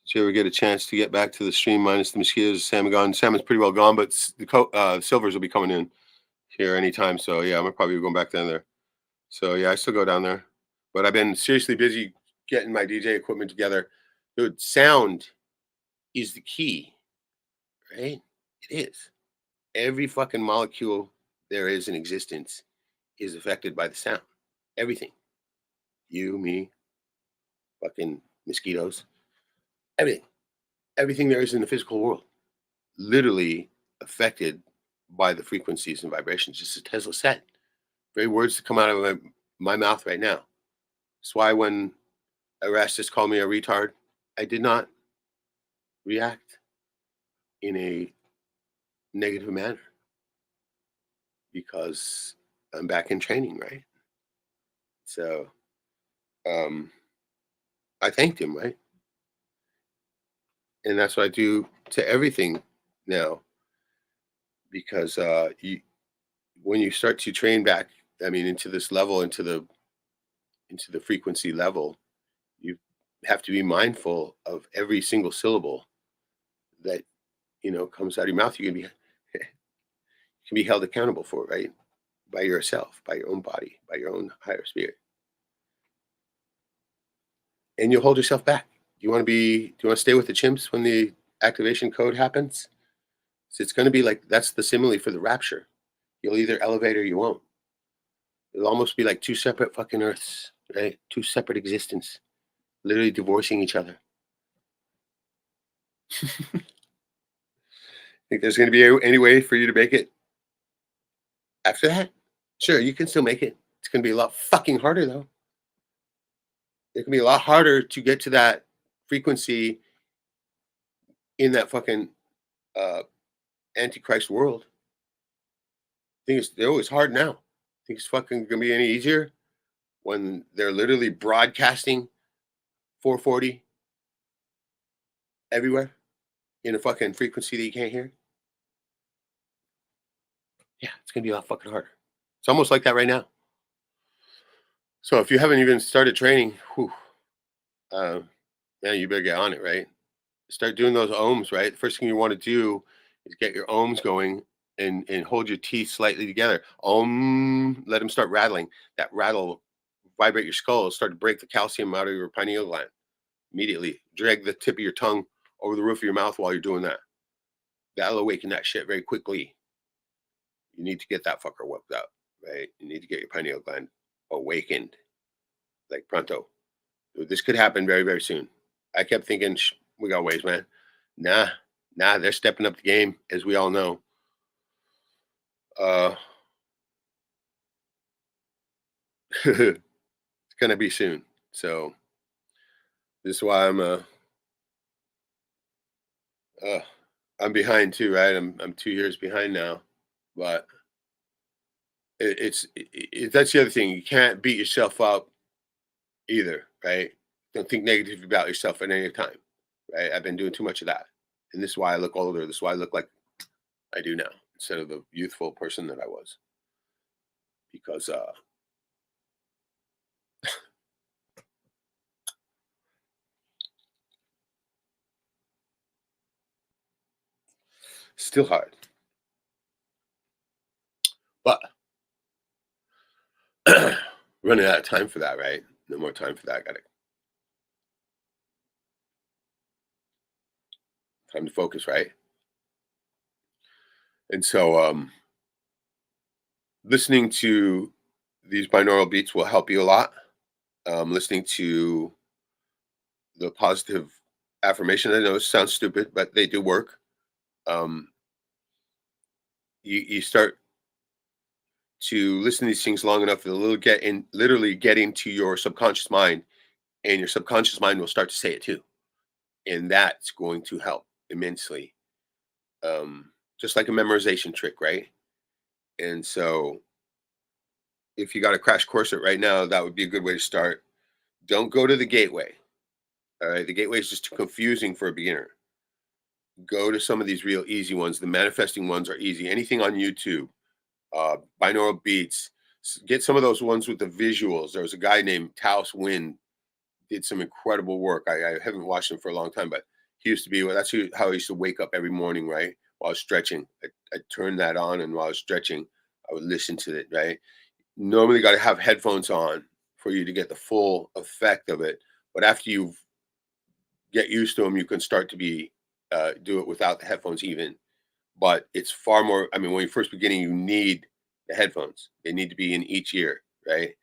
Did you ever get a chance to get back to the stream minus the mosquitoes? Salmon gone. Salmon's pretty well gone, but the silvers will be coming in here anytime. So yeah, I'm probably going back down there. So yeah, I still go down there, but I've been seriously busy getting my DJ equipment together. Dude, sound is the key, right? It is. Every fucking molecule there is in existence is affected by the sound. Everything. You, me, fucking mosquitoes, everything. Everything there is in the physical world, literally affected by the frequencies and vibrations, just as Tesla said. Very words that come out of my mouth right now. That's why when Erastus called me a retard, I did not react in a negative manner because I'm back in training, right? So I thanked him, right? And that's what I do to everything now, because when you start to train back, I mean, into this level, into the frequency level, you have to be mindful of every single syllable that comes out of your mouth. You can be held accountable for, right? By yourself, by your own body, by your own higher spirit, and you'll hold yourself back. Do you want to stay with the chimps when the activation code happens? So it's going to be like, that's the simile for the rapture. You'll either elevate or you won't. It'll almost be like two separate fucking earths, right? Two separate existences, literally divorcing each other. Think there's going to be any way for you to make it after that? Sure, you can still make it. It's going to be a lot fucking harder, though. It can be a lot harder to get to that frequency in that fucking Antichrist world. I think they're always hard now. Think it's fucking gonna be any easier when they're literally broadcasting 440 everywhere in a fucking frequency that you can't hear? Yeah, it's gonna be a lot fucking harder. It's almost like that right now. So if you haven't even started training, yeah, you better get on it, right? Start doing those ohms, right? The first thing you want to do is get your ohms going and hold your teeth slightly together. Let them start rattling. That rattle will vibrate your skull, start to break the calcium out of your pineal gland. Immediately drag the tip of your tongue over the roof of your mouth while you're doing that. That'll awaken that shit very quickly. You need to get that fucker worked out, right? You need to get your pineal gland awakened, like pronto. This could happen very, very soon. I kept thinking, we got ways, man. Nah, they're stepping up the game, as we all know. It's gonna be soon. So this is why I'm behind too, right? I'm 2 years behind now, but it's that's the other thing. You can't beat yourself up either, right? Don't think negatively about yourself at any time, right? I've been doing too much of that, and this is why I look older. This is why I look like I do now, instead of the youthful person that I was, because still hard, but running out of time for that, right? No more time for that. Got it. Time to focus, right? And so listening to these binaural beats will help you a lot. Listening to the positive affirmation. I know it sounds stupid, but they do work. You start to listen to these things long enough, it'll literally get into your subconscious mind, and your subconscious mind will start to say it too. And that's going to help immensely. Just like a memorization trick, right? And so if you got a crash course it right now, that would be a good way to start. Don't go to the gateway. All right. The gateway is just too confusing for a beginner. Go to some of these real easy ones. The manifesting ones are easy. Anything on YouTube, binaural beats. Get some of those ones with the visuals. There was a guy named Taos Wynn, did some incredible work. I haven't watched him for a long time, but he used to be, how I used to wake up every morning, right? While I was stretching. I turned that on, and while I was stretching, I would listen to it, right? Normally got to have headphones on for you to get the full effect of it. But after you get used to them, you can start to do it without the headphones even. But it's far more, when you're first beginning, you need the headphones. They need to be in each ear, right?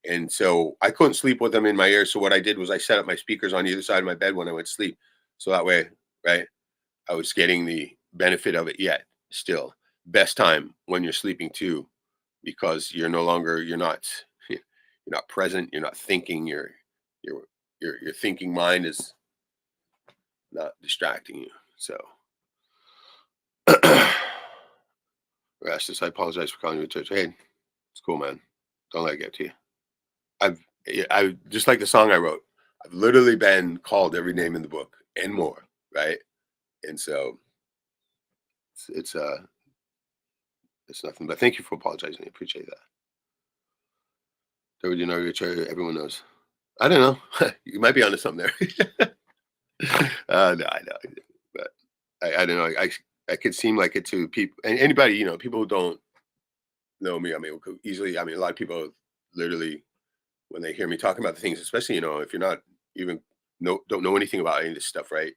And so I couldn't sleep with them in my ears. So what I did was I set up my speakers on either side of my bed when I went to sleep. So that way, right, I was getting the benefit of it yet still. Best time when you're sleeping too, because you're not present, you're not thinking, your thinking mind is not distracting you. So Rastus, I apologize for calling you a church. Hey, it's cool, man. Don't let it get to you. I just like the song I wrote. I've literally been called every name in the book and more, right? And so it's nothing. But thank you for apologizing. I appreciate that. You know, everyone knows. I don't know. You might be onto something there. No, I know, but I don't know. I could seem like it to people, and anybody, people who don't know me. Easily. A lot of people literally, when they hear me talking about the things, especially, if you're not even don't know anything about any of this stuff, right?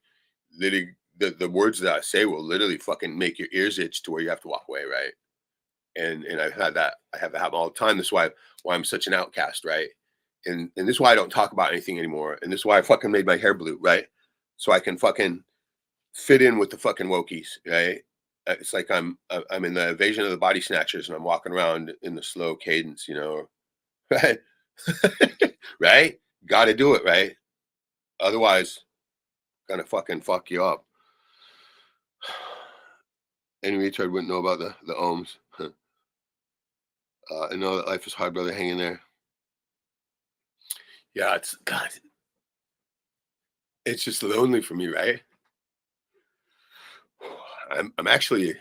Literally, the words that I say will literally fucking make your ears itch to where you have to walk away, right? And I have that happen all the time. That's why I'm such an outcast, right? And this is why I don't talk about anything anymore. And this is why I fucking made my hair blue, right? So I can fucking fit in with the fucking wokies, right? It's like I'm in the Invasion of the Body Snatchers, and I'm walking around in the slow cadence, right? Right? Got to do it, right? Otherwise, gonna fucking fuck you up. Any retard wouldn't know about the ohms. I know that life is hard, brother. Hang in there. Yeah, it's just lonely for me, right? I'm actually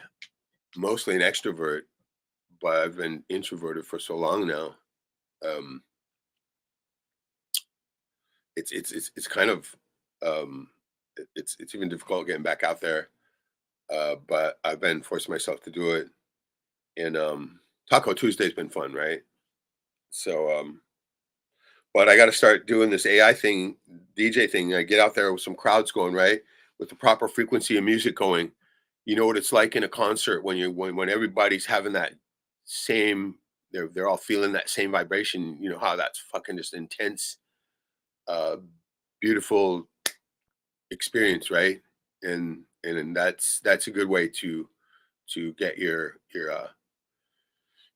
mostly an extrovert, but I've been introverted for so long now. It's kind of it's even difficult getting back out there. But I've been forcing myself to do it. And Taco Tuesday's been fun, right? So but I got to start doing this AI thing, DJ thing. I get out there with some crowds going, right, with the proper frequency of music going. You know what it's like in a concert when everybody's having that same, they're all feeling that same vibration. You know how that's fucking just intense, beautiful experience, right? And that's a good way to get your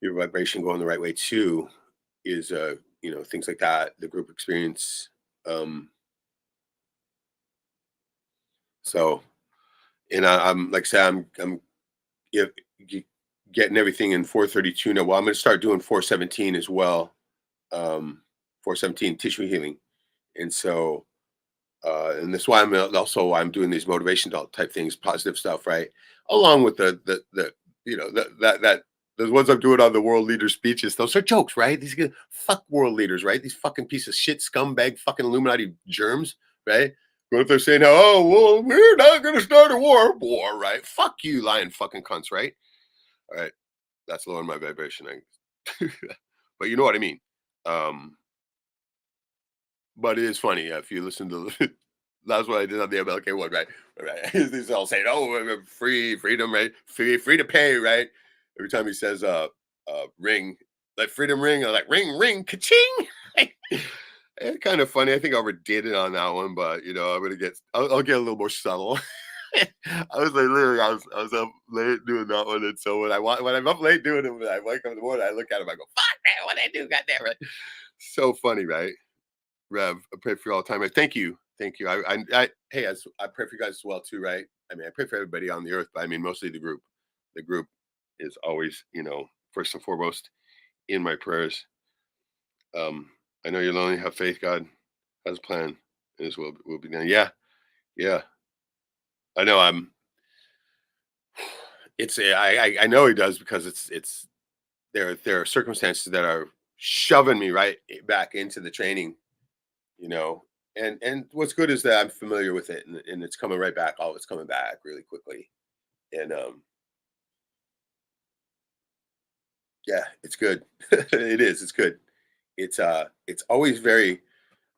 vibration going the right way too. Is things like that, the group experience. So, and I'm like I said, I'm getting everything in 432 now. Well, I'm going to start doing 417 as well. 417 tissue healing, and so and that's why I'm doing these motivation type things, positive stuff, right? Along with the that those ones I'm doing on the world leader speeches, those are jokes, right? These fuck world leaders, right? These fucking piece of shit, scumbag, fucking Illuminati germs, right? What if they're saying, oh, well, we're not going to start a war, right? Fuck you, lying fucking cunts, right? All right, that's lowering my vibration, but you know what I mean. But it is funny if you listen to. That's what I did on the MLK one, right? Right. These all saying, "Oh, freedom, right? Free to pay, right?" Every time he says, ring, like freedom ring," or like ring, ring, ka-ching. It's kind of funny. I think I overdid it on that one, but I'm gonna I'll get a little more subtle. I was like, literally, I was up late doing that one, and so when I'm up late doing it, when I wake up in the morning, I look at him, I go, "Fuck man, what I do? Goddamn right!" So funny, right? Rev, I pray for you all the time. Thank you, thank you. Hey, I pray for you guys as well too, right? I mean, I pray for everybody on the earth, but I mean, mostly the group. The group is always, first and foremost in my prayers. I know you're lonely. Have faith. God has a plan, and His will be done. Yeah, yeah. I know. I know He does because there are circumstances that are shoving me right back into the training. And what's good is that I'm familiar with it, and it's coming right back. It's coming back really quickly, and yeah, it's good. It is. It's good. It's always very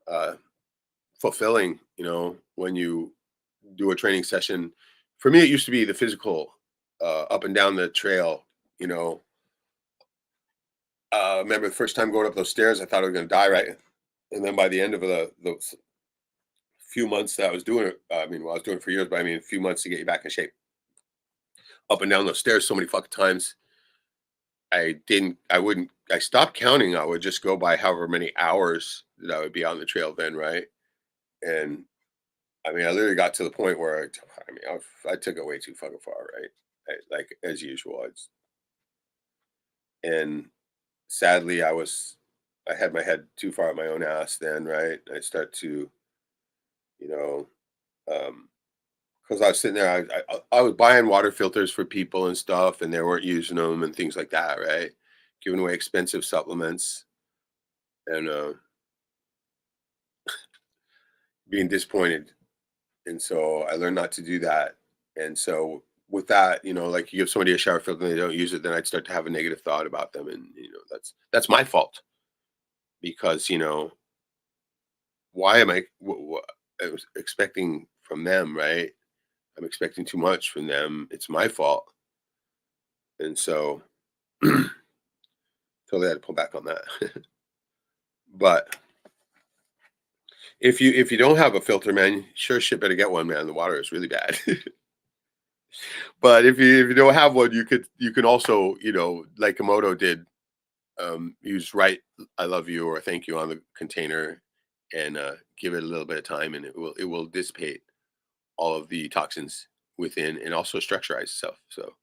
uh fulfilling, when you do a training session. For me, it used to be the physical, up and down the trail. You know, I remember the first time going up those stairs, I thought I was going to die, right? And then by the end of the few months that I was doing it, I mean, well, I was doing it for years, but I mean, a few months to get you back in shape. Up and down those stairs so many fucking times. I stopped counting. I would just go by however many hours that I would be on the trail then, right? And I mean, I literally got to the point where I took it way too fucking far, right? Like as usual. And sadly, I had my head too far up my own ass then, right? I start to, you know, because I was sitting there, I was buying water filters for people and stuff, and they weren't using them and things like that, right? Giving away expensive supplements and being disappointed. And so I learned not to do that. And so with that, like you give somebody a shower filter and they don't use it, then I'd start to have a negative thought about them. And that's my fault because, why am what I was expecting from them, right? I'm expecting too much from them. It's my fault. And so totally had to pull back on that. But if you don't have a filter, man, sure shit better get one, man. The water is really bad. But if you don't have one, you can also, like Komodo did, use "write I love you" or "thank you" on the container, and give it a little bit of time, and it will dissipate all of the toxins within, and also structurize itself. So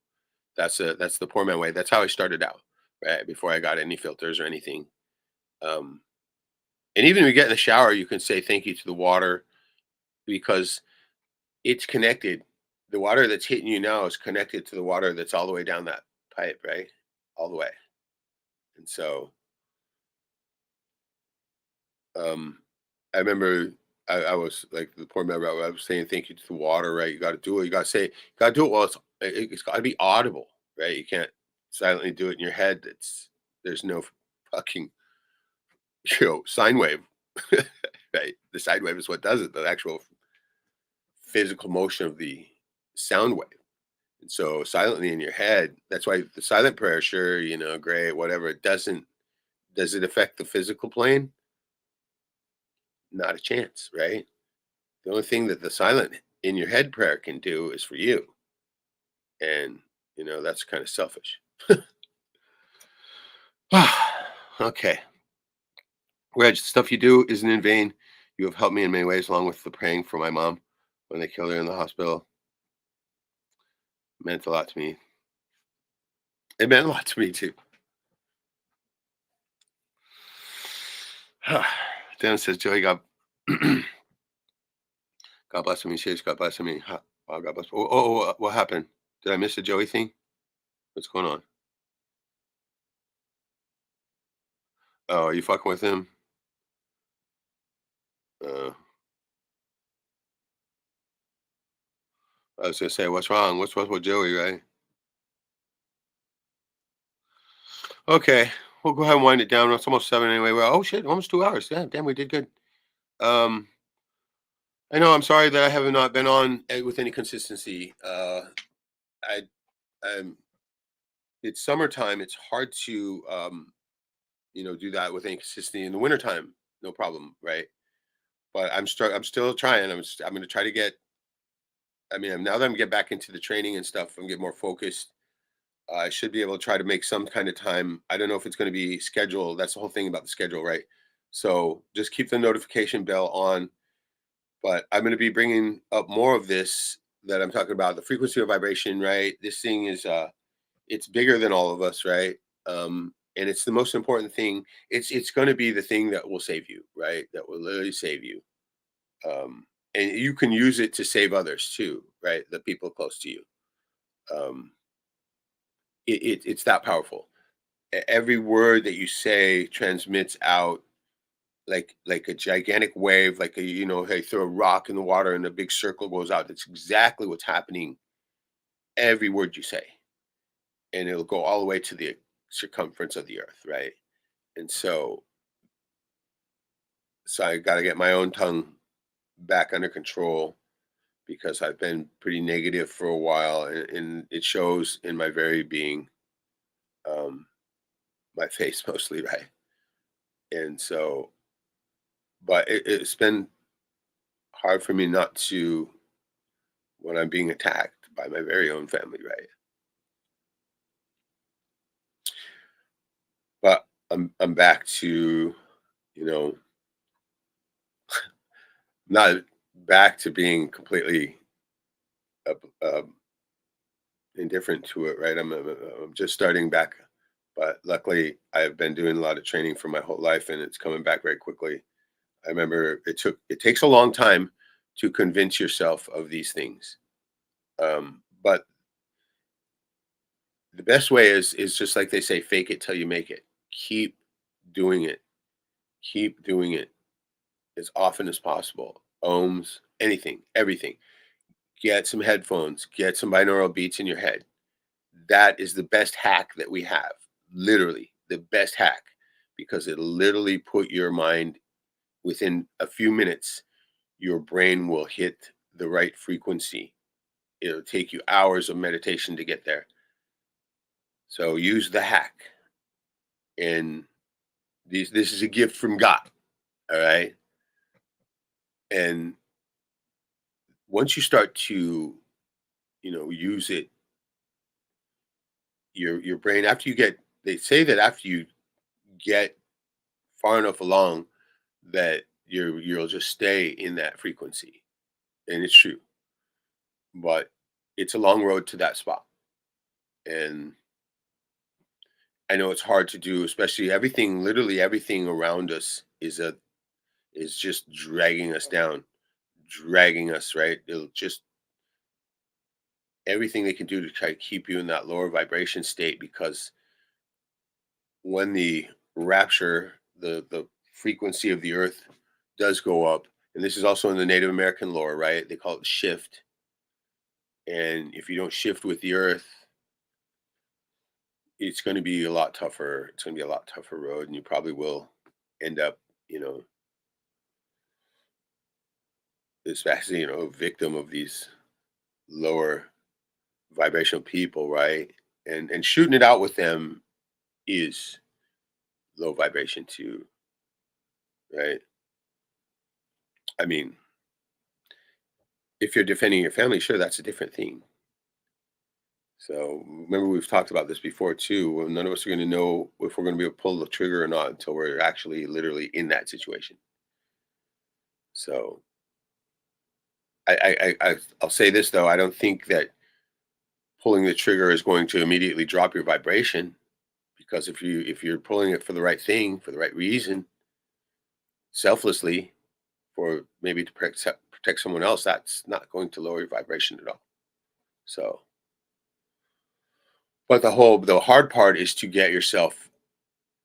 that's the poor man way. That's how I started out, right? Before I got any filters or anything. Um, and even when you get in the shower, you can say thank you to the water because it's connected. The water that's hitting you now is connected to the water that's all the way down that pipe, right? All the way. And so, I remember I was like the poor member. I was saying thank you to the water, right? You got to do it. You got to say, you got to do it while it's got to be audible, right? You can't silently do it in your head. There's no fucking sine wave, right? The sine wave is what does it. The actual physical motion of the sound wave. And so silently in your head, that's why the silent prayer, sure, great, whatever. Does it affect the physical plane? Not a chance, right? The only thing that the silent in your head prayer can do is for you. And, that's kind of selfish. Okay. Reg, stuff you do isn't in vain. You have helped me in many ways, along with the praying for my mom when they killed her in the hospital. It meant a lot to me. It meant a lot to me, too. Dennis says, Joey, God bless me. Chase, God bless me. Wow, God bless. What happened? Did I miss a Joey thing? What's going on? Oh, are you fucking with him? I was gonna say, what's wrong? What's with Joey, right? Okay, we'll go ahead and wind it down. It's almost 7 anyway. Oh shit, almost 2 hours. Yeah, damn, we did good. I know. I'm sorry that I have not been on with any consistency. I, I'm. It's summertime. It's hard to, do that with any consistency. In the wintertime, no problem, right? But I'm still trying. I'm going to try to get. I mean, now that I'm get back into the training and stuff, I'm getting more focused. I should be able to try to make some kind of time. I don't know if it's going to be scheduled. That's the whole thing about the schedule, right? So just keep the notification bell on. But I'm going to be bringing up more of this that I'm talking about, the frequency of vibration, right? This thing is it's bigger than all of us, right? And it's the most important thing. It's going to be the thing that will save you, right? That will literally save you. And you can use it to save others too, right? The people close to you. Um, it's that powerful. Every word that you say transmits out like a gigantic wave, like hey, throw a rock in the water and a big circle goes out. That's exactly what's happening. Every word you say, and it'll go all the way to the circumference of the earth, right? And so I got to get my own tongue back under control because I've been pretty negative for a while, and it shows in my very being, my face mostly, right? And so, but it's been hard for me not to when I'm being attacked by my very own family, right? But I'm back to, you know, not back to being completely uh, uh, indifferent to it, right? I'm just starting back, but luckily I've been doing a lot of training for my whole life, and it's coming back very quickly. I remember it takes a long time to convince yourself of these things, but the best way is just like they say, fake it till you make it. Keep doing it. Keep doing it as often as possible. Ohms, anything, everything. Get some headphones, get some binaural beats in your head. That is the best hack that we have. Literally, the best hack, because it'll literally put your mind within a few minutes, your brain will hit the right frequency. It'll take you hours of meditation to get there. So use the hack. And this is a gift from God. All right. And once you start to, use it, your brain, after you get, they say that after you get far enough along that you'll just stay in that frequency. And it's true. But it's a long road to that spot. And I know it's hard to do, especially literally everything around us is just dragging us down, dragging us, right? It'll just everything they can do to try to keep you in that lower vibration state, because when the rapture, the frequency of the earth does go up, and this is also in the Native American lore, right? They call it shift. And if you don't shift with the earth, it's going to be a lot tougher. It's going to be a lot tougher road, and you probably will end up, especially, a victim of these lower vibrational people, right? And shooting it out with them is low vibration too, right? I mean, if you're defending your family, sure, that's a different thing. So remember, we've talked about this before too. None of us are going to know if we're going to be able to pull the trigger or not until we're actually literally in that situation. So I'll say this though: I don't think that pulling the trigger is going to immediately drop your vibration, because if you're pulling it for the right thing, for the right reason, selflessly, for maybe to protect someone else, that's not going to lower your vibration at all. So, but the hard part is to get yourself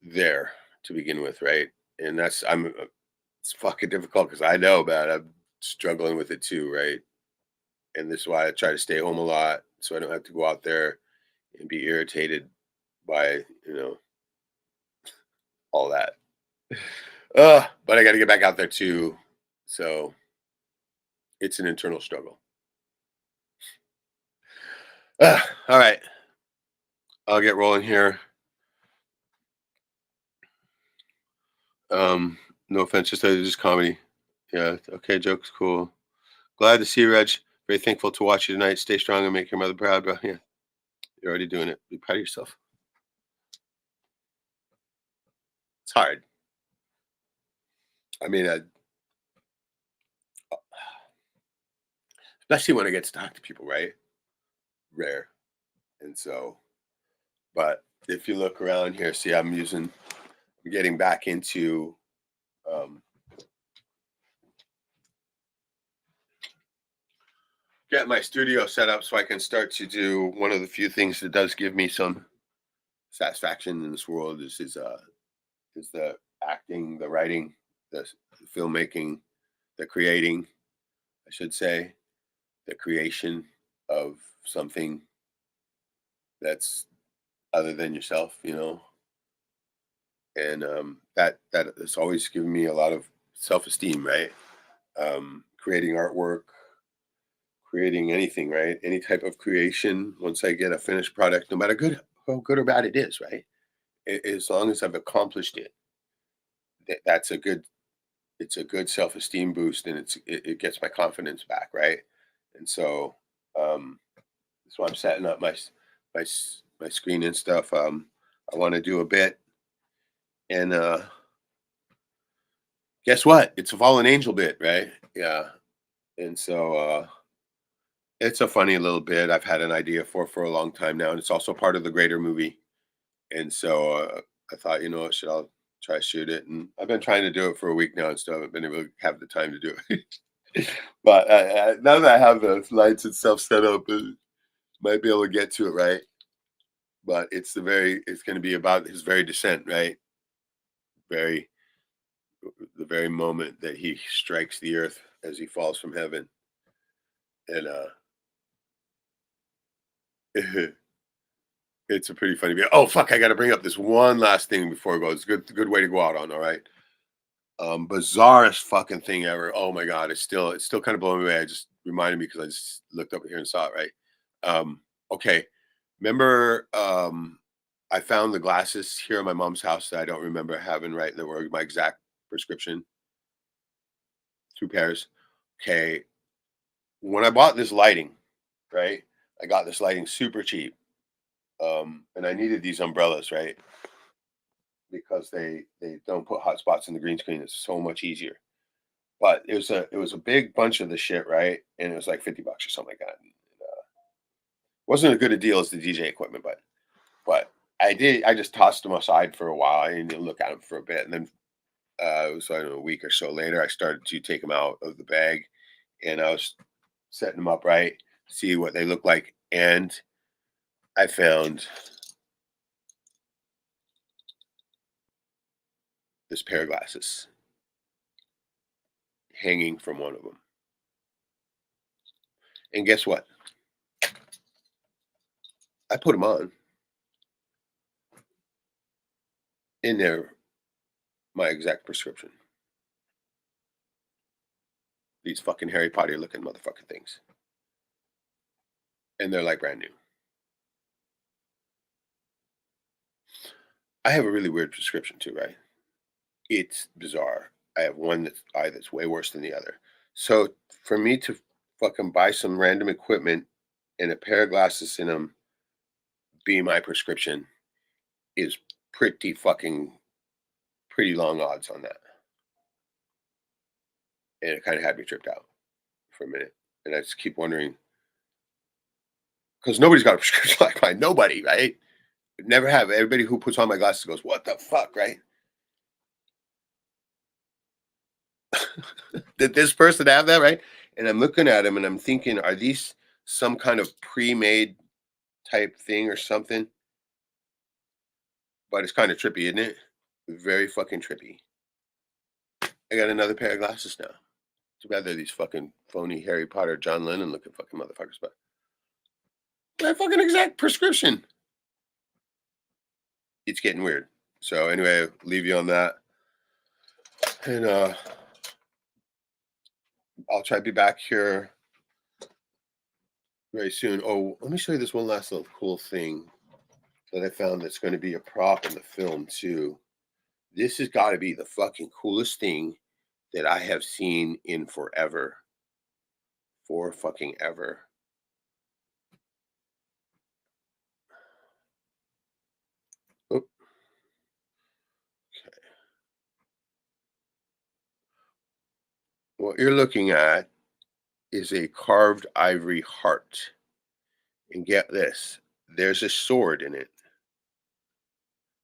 there to begin with, right? And it's fucking difficult, because I know, man, I'm struggling with it too, right? And this is why I try to stay home a lot, so I don't have to go out there and be irritated by all that. But I got to get back out there too. So it's an internal struggle. All right. I'll get rolling here. No offense, just comedy. Yeah, okay, jokes, cool. Glad to see you, Reg. Very thankful to watch you tonight. Stay strong and make your mother proud, bro. Yeah, you're already doing it. Be proud of yourself. It's hard. I mean, especially when I get to talk to people, right? Rare. And so, but if you look around here, see, I'm getting back into get my studio set up so I can start to do one of the few things that does give me some satisfaction in this world is the acting, the writing, the filmmaking, the creating, I should say, the creation of something that's other than yourself, you know. And that has always given me a lot of self-esteem, right? Creating artwork, creating anything, right? Any type of creation. Once I get a finished product, no matter how good or bad it is, right? As long as I've accomplished it, that's a good. It's a good self-esteem boost, and it gets my confidence back, right? And so, that's why I'm setting up my screen and stuff. I want to do a bit, and guess what? It's a fallen angel bit, right? Yeah, and so it's a funny little bit. I've had an idea for a long time now, and it's also part of the greater movie. And so I thought, you know, I'll try to shoot it, and I've been trying to do it for a week now, and still haven't been able to have the time to do it. But now that I have the lights and stuff set up, might be able to get to it, right? But it's going to be about his very descent, right? The very moment that he strikes the earth as he falls from heaven, and it's a pretty funny video. Oh fuck! I got to bring up this one last thing before it goes. Good way to go out on. All right. Bizarrest fucking thing ever. Oh my god! It's still kind of blowing me away. I just reminded me because I just looked up here and saw it. Right. Okay. Remember, I found the glasses here in my mom's house that I don't remember having. Right. That were my exact prescription. 2 pairs. Okay. When I bought this lighting, right? I got this lighting super cheap. And I needed these umbrellas, right? Because they don't put hot spots in the green screen. It's so much easier. But it was a big bunch of the shit, right? And it was like $50 or something like that. And, wasn't as good a deal as the DJ equipment, but I just tossed them aside for a while. I didn't look at them for a bit, and then it was, I don't know, a week or so later, I started to take them out of the bag, and I was setting them up right, see what they look like, and I found this pair of glasses hanging from one of them. And guess what? I put them on. In there, my exact prescription. These fucking Harry Potter looking motherfucking things. And they're like brand new. I have a really weird prescription too, right? It's bizarre. I have one that's way worse than the other. So for me to fucking buy some random equipment and a pair of glasses in them be my prescription is pretty long odds on that. And it kind of had me tripped out for a minute. And I just keep wondering, because nobody's got a prescription like mine. Nobody, right? Never have. Everybody who puts on my glasses goes, what the fuck, right? Did this person have that, right? And I'm looking at them and I'm thinking, are these some kind of pre-made type thing or something? But it's kind of trippy, isn't it? Very fucking trippy. I got another pair of glasses now. Too bad they're these fucking phony Harry Potter, John Lennon looking fucking motherfuckers, but my fucking exact prescription. It's getting weird. So anyway, I'll leave you on that. And I'll try to be back here very soon. Oh, let me show you this one last little cool thing that I found that's going to be a prop in the film too. This has got to be the fucking coolest thing that I have seen in forever. For fucking ever. Oh, okay. What you're looking at is a carved ivory heart. And get this, there's a sword in it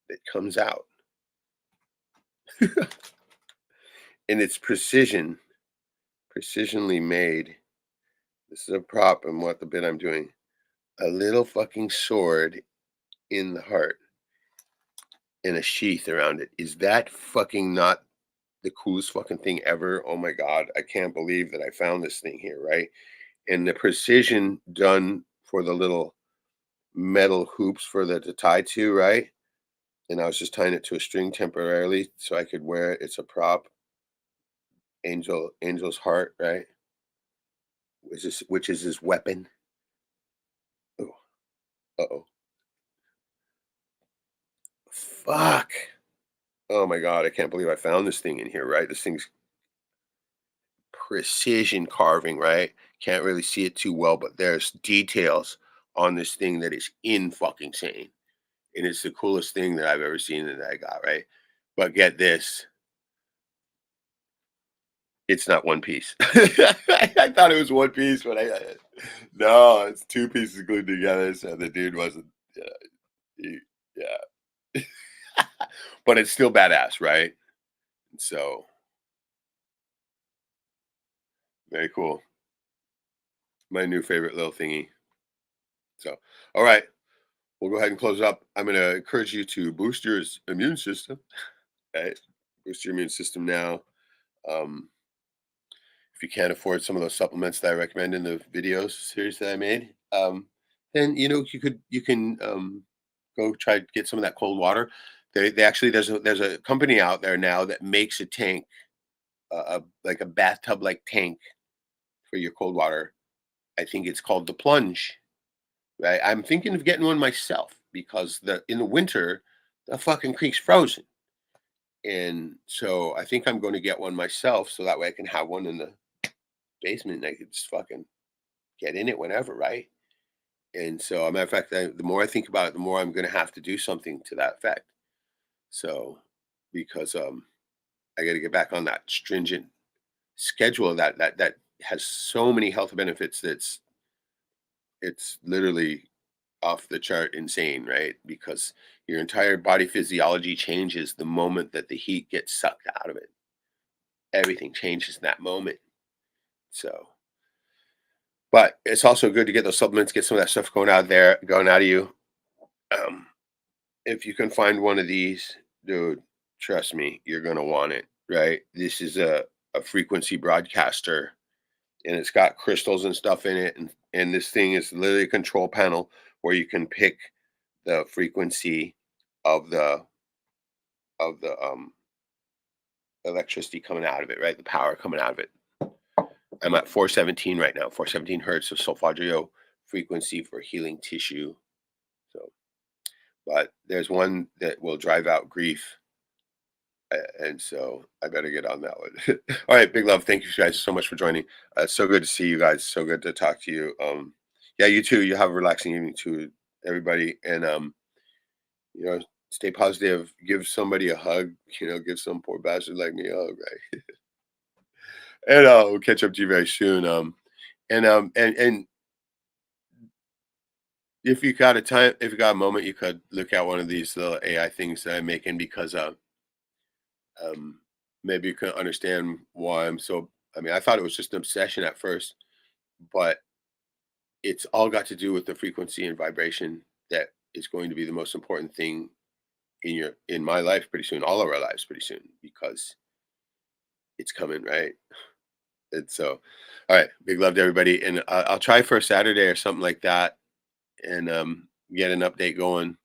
that comes out. And it's precisionally made. This is a prop and what the bit I'm doing. A little fucking sword in the heart and a sheath around it. Is that fucking not the coolest fucking thing ever? Oh my God, I can't believe that I found this thing here, right? And the precision done for the little metal hoops for the to tie to, right? And I was just tying it to a string temporarily so I could wear it. It's a prop. Angel's heart, right? Which is his weapon. Oh, uh-oh. Fuck. Oh my God, I can't believe I found this thing in here, right? This thing's precision carving, right? Can't really see it too well, but there's details on this thing that is fucking insane. And it's the coolest thing that I've ever seen that I got, right? But get this. It's not one piece. I thought it was one piece, but no, it's two pieces glued together. So the dude wasn't, yeah. But it's still badass, right? So very cool. My new favorite little thingy. So, all right, we'll go ahead and close up. I'm going to encourage you to boost your immune system. Right? Boost your immune system now. If you can't afford some of those supplements that I recommend in the videos series that I made, then you can go try to get some of that cold water. They actually there's a company out there now that makes a tank, like a bathtub like tank for your cold water. I think it's called the Plunge. Right? I'm thinking of getting one myself because in the winter the fucking creek's frozen, and so I think I'm going to get one myself so that way I can have one in the basement and I could just fucking get in it whenever, right? And so, a matter of fact, the more I think about it, the more I'm going to have to do something to that effect. So, because I got to get back on that stringent schedule that has so many health benefits. It's literally off the chart insane, right? Because your entire body physiology changes the moment that the heat gets sucked out of it. Everything changes in that moment. So, but it's also good to get those supplements, get some of that stuff going out of you. If you can find one of these, dude, trust me, you're gonna want it, right? This is a frequency broadcaster, and it's got crystals and stuff in it, and this thing is literally a control panel where you can pick the frequency of the electricity coming out of it, right? The power coming out of it. I'm at 417 right now, 417 hertz of solfeggio frequency for healing tissue. So, but there's one that will drive out grief. And so I better get on that one. All right, big love. Thank you guys so much for joining. It's so good to see you guys. So good to talk to you. Yeah, you too. You have a relaxing evening too, everybody. And stay positive. Give somebody a hug. Give some poor bastard like me a hug, right? And we'll catch up to you very soon. And if you got a moment, you could look at one of these little AI things that I'm making because maybe you can understand why I'm so. I mean, I thought it was just an obsession at first, but it's all got to do with the frequency and vibration that is going to be the most important thing in my life pretty soon, all of our lives pretty soon, because it's coming, right? And so, all right, big love to everybody, and I'll try for a Saturday or something like that, and get an update going.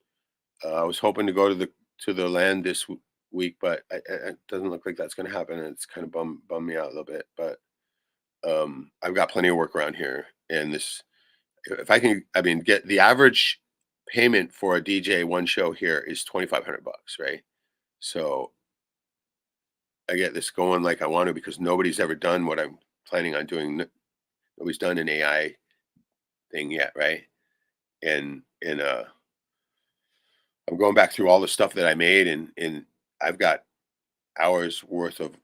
I was hoping to go to the land this week, but it doesn't look like that's going to happen. And it's kind of bum me out a little bit, but I've got plenty of work around here, and this, if I can, I mean, get the average payment for a DJ one show here is $2,500, right? So I get this going like I want to, because nobody's ever done what I'm planning on doing. Nobody's done an AI thing yet, right? And I'm going back through all the stuff that I made, and I've got hours worth of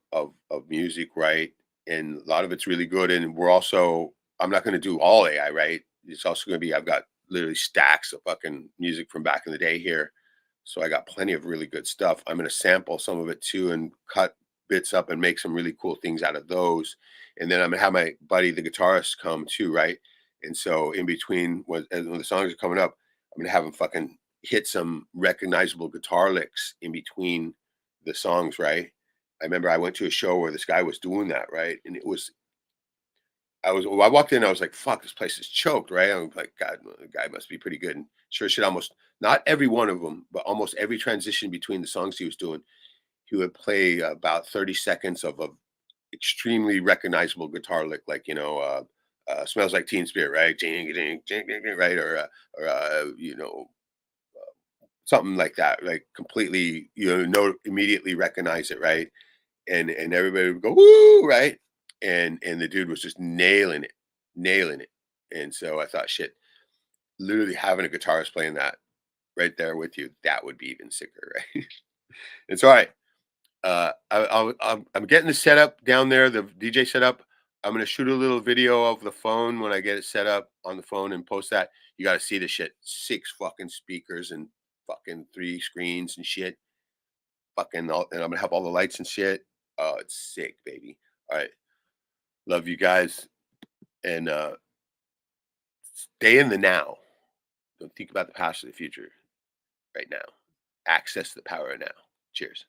music, right? And a lot of it's really good. And I'm not going to do all AI, right? It's also going to be, I've got literally stacks of fucking music from back in the day here. So I got plenty of really good stuff. I'm going to sample some of it too and cut bits up and make some really cool things out of those. And then I'm going to have my buddy, the guitarist, come too, right? And so in between, when the songs are coming up, I'm going to have him fucking hit some recognizable guitar licks in between the songs, right? I remember I went to a show where this guy was doing that, right? And I walked in, I was like, fuck, this place is choked, right? I'm like, God, the guy must be pretty good. And sure shit, almost not every one of them, but almost every transition between the songs he was doing, he would play about 30 seconds of a extremely recognizable guitar lick, like, Smells Like Teen Spirit, right? Jing, jing, jing, jing, jing, right? Or something like that, like completely, immediately recognize it, right? And everybody would go, woo, right? And the dude was just nailing it. And so I thought, shit, literally having a guitarist playing that right there with you, that would be even sicker, right? It's all right. I'm getting the setup down there, the DJ setup. I'm gonna shoot a little video of the phone when I get it set up on the phone and post that. You got to see the shit. 6 fucking speakers and fucking 3 screens and shit. And I'm gonna have all the lights and shit. Oh, it's sick, baby. All right, love you guys, and stay in the now. Don't think about the past or the future. Right now, access the power of now. Cheers.